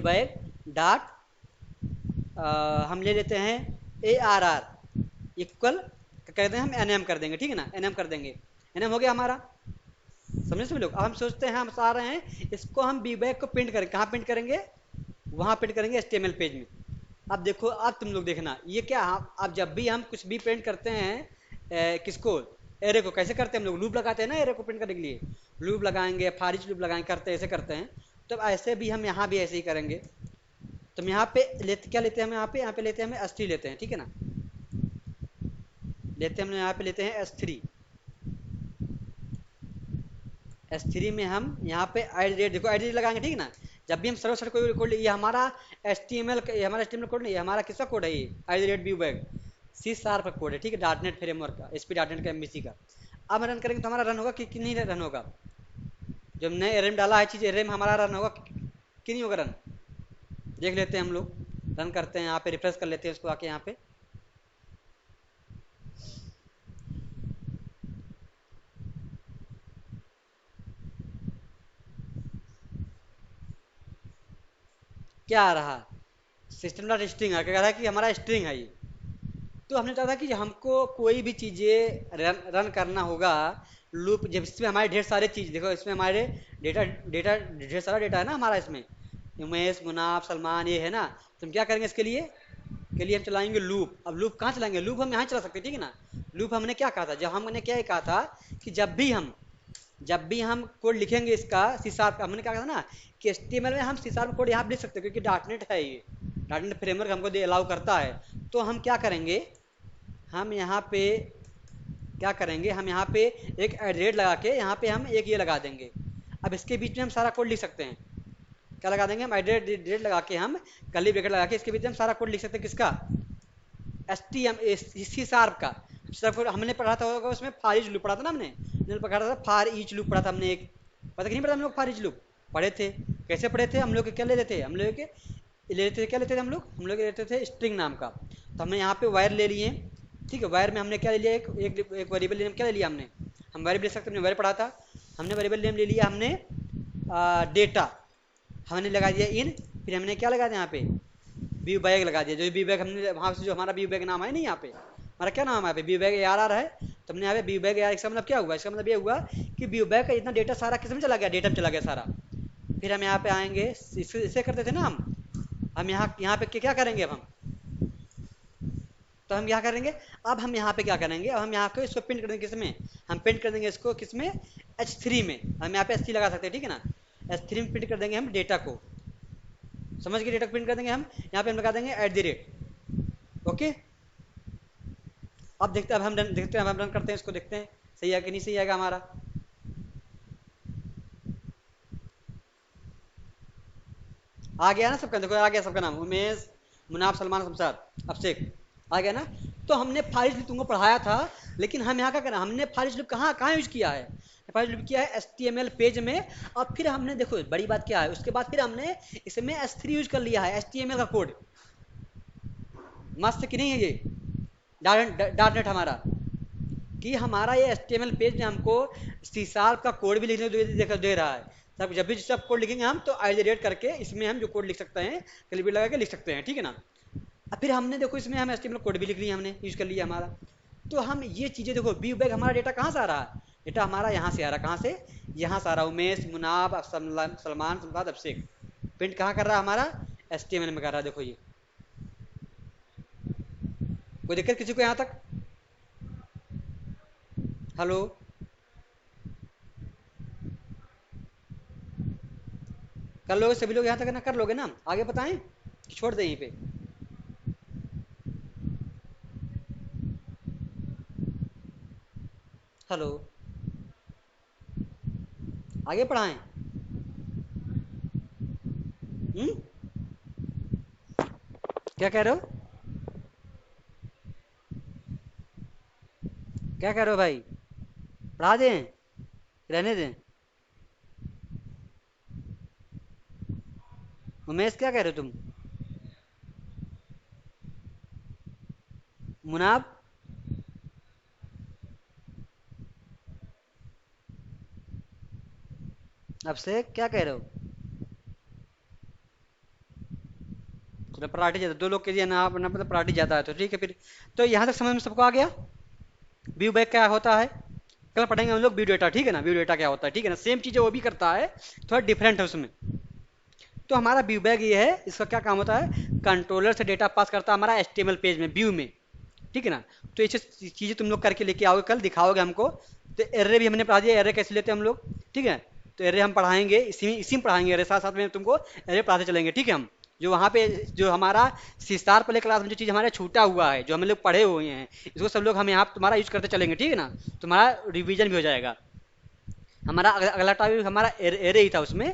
बैग डॉट हम ले लेते हैं ARR इक्वल कहते हैं हम एनएम कर देंगे, ठीक है ना, एनएम कर देंगे। एनएम हो गया हमारा, समझे सभी लोग। अब हम सोचते हैं, हम चाह रहे हैं इसको हम बी बैग को प्रिंट करें, कहाँ प्रिंट करेंगे, वहाँ प्रिंट करेंगे HTML पेज में। अब देखो, अब तुम लोग देखना ये क्या, अब जब भी हम कुछ भी प्रिंट करते हैं किसको, एरे को, कैसे करते हैं हम लोग, लूप लगाते हैं ना एरे को प्रिंट करने के लिए, लूप लगाएंगे, फारिच लूप लगाएंगे, करते हैं, ऐसे करते हैं। तो ऐसे भी हम यहाँ भी ऐसे ही करेंगे। तो हम यहाँ पे क्या लेते हैं, हम यहाँ पे लेते हैं, हम S3 लेते हैं, ठीक है ना, लेते हैं हम यहाँ पे लेते हैं S3। S3 में हम यहाँ पे @ देखो @ लगाएंगे, ठीक है ना। जब भी हम सर्वर साइड कोई कोड, ये हमारा HTML कोड नहीं, हमारा किसका कोड है, ये @viewbag C# का कोड है, ठीक है, .NET फ्रेमवर्क का, ASP.NET का, MVC का। अब रन करेंगे तो हमारा रन होगा कि नहीं रन होगा, जब हमने एरे में डाला है चीज़, एरे में हमारा रन होगा कि नहीं होगा रन, देख लेते हैं हम लोग। रन करते हैं, यहाँ पे रिफ्रेश कर लेते हैं इसको आके यहाँ पे। क्या आ रहा, सिस्टम डॉट स्ट्रिंग आ, क्या कह रहा है कि हमारा स्ट्रिंग है ये। तो हमने चाहा था कि हमको कोई भी चीज़ें रन करना होगा लूप, जब इसमें हमारे ढेर सारे चीज़, देखो इसमें हमारे डेटा डेटा ढेर सारा डेटा है ना हमारा, इसमें उमेश, मुनाफ, सलमान, ये है ना। तो हम क्या करेंगे, इसके लिए हम चलाएंगे लूप। अब लूप कहाँ चलाएंगे, लूप हम यहाँ चला सकते हैं, ठीक है ना। लूप हमने क्या कहा था, जब हमने क्या कहा था कि जब भी हम कोड लिखेंगे इसका C# हमने क्या कहा था ना कि HTML में हम C# कोड यहाँ लिख सकते हैं, क्योंकि .NET है ये, .NET फ्रेमवर्क हमको अलाउ करता है। तो हम क्या करेंगे, हम यहाँ पे क्या करेंगे, हम यहाँ पे एक @ लगा के यहाँ पे हम एक ये लगा देंगे। अब इसके बीच में हम सारा कोड लिख सकते हैं, क्या लगा देंगे, हम @ लगा के, हम कर्ली ब्रैकेट लगा के इसके बीच में हम सारा कोड लिख सकते हैं, किसका, C# का। सब हमने पढ़ा था होगा उसमें, फॉर ईच लूप पढ़ा था ना हमने पढ़ा था, फॉर ईच लूप पढ़ा था हमने एक, पता कि नहीं पढ़ा हम लोग, फॉर ईच लूप पढ़े थे। कैसे पढ़े थे हम लोग, क्या ले लेते थे हम लोग, क्या लेते थे हम लोग लेते थे स्ट्रिंग नाम का। तो हमने यहाँ पे वायर ले लिए, ठीक है। वायर में हमने क्या ले लिया, एक वेरिएबल नेम क्या ले लिया हमने, हम वेरिएबल ले सकते, हमने वायर पढ़ा था। हमने वेरिएबल नेम ले लिया हमने डेटा, हमने लगा दिया इन, फिर हमने क्या लगा दिया यहाँ पे व्यू बैग लगा दिया, जो व्यू बैग हमने वहाँ से, जो हमारा व्यू बैग नाम है नहीं, यहाँ पे हमारा क्या नाम है यहाँ पे, व्यू बैग ARR है। तो हमने यहाँ पे व्यू बैग ARR, इसका मतलब क्या हुआ, इसका मतलब ये हुआ कि व्यू बैग का इतना डेटा सारा किस में चला गया, डेटा में चला गया सारा। फिर हम यहाँ पे आएंगे, इसे करते थे ना हम यहाँ पे क्या करेंगे, अब हम तो हम क्या करेंगे, अब हम यहाँ पे क्या करेंगे, अब हम यहाँ को इसको प्रिंट कर देंगे, किसमें, हम प्रिंट कर देंगे इसको, किसमें, H3 में हम यहाँ पे H3 लगा सकते हैं, ठीक है ना। H3 में प्रिंट कर देंगे हम डेटा को, समझ के डेटा को प्रिंट कर देंगे हम, यहाँ पे हम लगा देंगे @ ओके। अब देखते हैं, अब हम देखते हैं, अब हम रन करते हैं इसको, देखते हैं सही है कि नहीं सही आएगा हमारा। आ गया ना सबका, देखो आ गया सबका नाम, उमेश, मुनाफ, सलमान, शमशाद, अभिषेक, आ गया ना। तो हमने फाइल तुमको पढ़ाया था, लेकिन हम यहाँ क्या करें, हमने फाइल लूप कहाँ कहाँ यूज किया है, फाइल लूप किया है HTML पेज में। और फिर हमने देखो बड़ी बात क्या है, उसके बाद फिर हमने इसमें S3 यूज कर लिया है, HTML का कोड। मस्त कि नहीं है ये डॉट नेट हमारा, कि हमारा ये HTML पेज में हमको C# का कोड भी लिखने दे रहा है। सब जब भी सब कोड लिखेंगे हम तो @ करके इसमें हम जो कोड लिख सकते हैं कलीबी लगा के लिख सकते हैं, ठीक है ना। अब फिर हमने देखो इसमें हम HTML कोड भी लिख लिया, हमने यूज कर लिया हमारा। तो हम ये चीजें देखो, व्यू बैग हमारा डेटा कहाँ से आ रहा है, डेटा हमारा यहाँ से आ रहा है, कहाँ से, यहाँ से आ रहा है। उमेश, मुनाब, सलमान, शमशाद, अभिषेक, प्रिंट कहाँ कर रहा है हमारा, HTML में कर रहा है। देखो ये, कोई दिक्कत किसी को यहाँ तक? हेलो, कर लोगे सभी लोग यहाँ तक ना, कर लोगे ना, आगे बताएं कि छोड़ दें यहीं पे? हेलो, आगे पढ़ाएं? क्या कह रहे हो, क्या कह रहे हो भाई, पढ़ा दें, रहने दें? उमेश क्या कह रहे हो तुम? मुनाब, अब से क्या कह रहे हो? तो पराठी जाता, दो लोग के लिए ना अपना मतलब पराठी जाता है, तो ठीक है फिर। तो यहाँ तक समझ में सबको आ गया व्यू बैक क्या होता है? कल पढ़ेंगे हम लोग व्यू डेटा, ठीक है ना, व्यू डेटा क्या होता है, ठीक है ना। सेम चीजें वो भी करता है, थोड़ा डिफरेंट है उसमें। तो हमारा व्यू बैग ये है, इसका क्या काम होता है, कंट्रोलर से डेटा पास करता है हमारा HTML पेज में, व्यू में, ठीक है ना। तो ये चीजें तुम लोग करके लेके आओगे, कल दिखाओगे हमको। तो एर्रे भी हमने पढ़ा दिया, एर्रे कैसे लेते हैं हम लोग, ठीक है। तो एर्रे हम पढ़ाएंगे, इसी में पढ़ाएंगे एर्रे, साथ साथ में तुमको एर्रे पढ़ाते चलेंगे, ठीक है। हम जो वहाँ पे जो हमारा C# वाले क्लास में जो चीज़ हमारा छूटा हुआ है, जो हम लोग पढ़े हुए हैं, इसको सब लोग हम यहाँ तुम्हारा यूज करते चलेंगे, ठीक है ना। तुम्हारा रिवीजन भी हो जाएगा। हमारा अगला टॉपिक हमारा एरे ही था उसमें।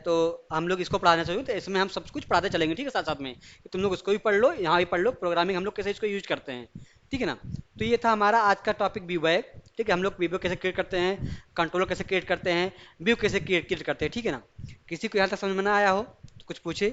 तो हम लोग इसको पढ़ाना चाहिए, तो इसमें हम सब कुछ पढ़ाते चलेंगे, ठीक है, साथ साथ में कि तुम लोग उसको भी पढ़ लो, यहाँ भी पढ़ लो, प्रोग्रामिंग हम लोग कैसे इसको यूज करते हैं, ठीक है ना। तो ये था हमारा आज का टॉपिक, व्यू बैग, ठीक है। हम लोग व्यू बैग कैसे क्रिएट करते हैं, कंट्रोलर कैसे क्रिएट करते हैं, व्यू कैसे क्रिएट करते हैं, ठीक है ना। किसी को यहाँ तक समझ में ना आया हो तो कुछ पूछे।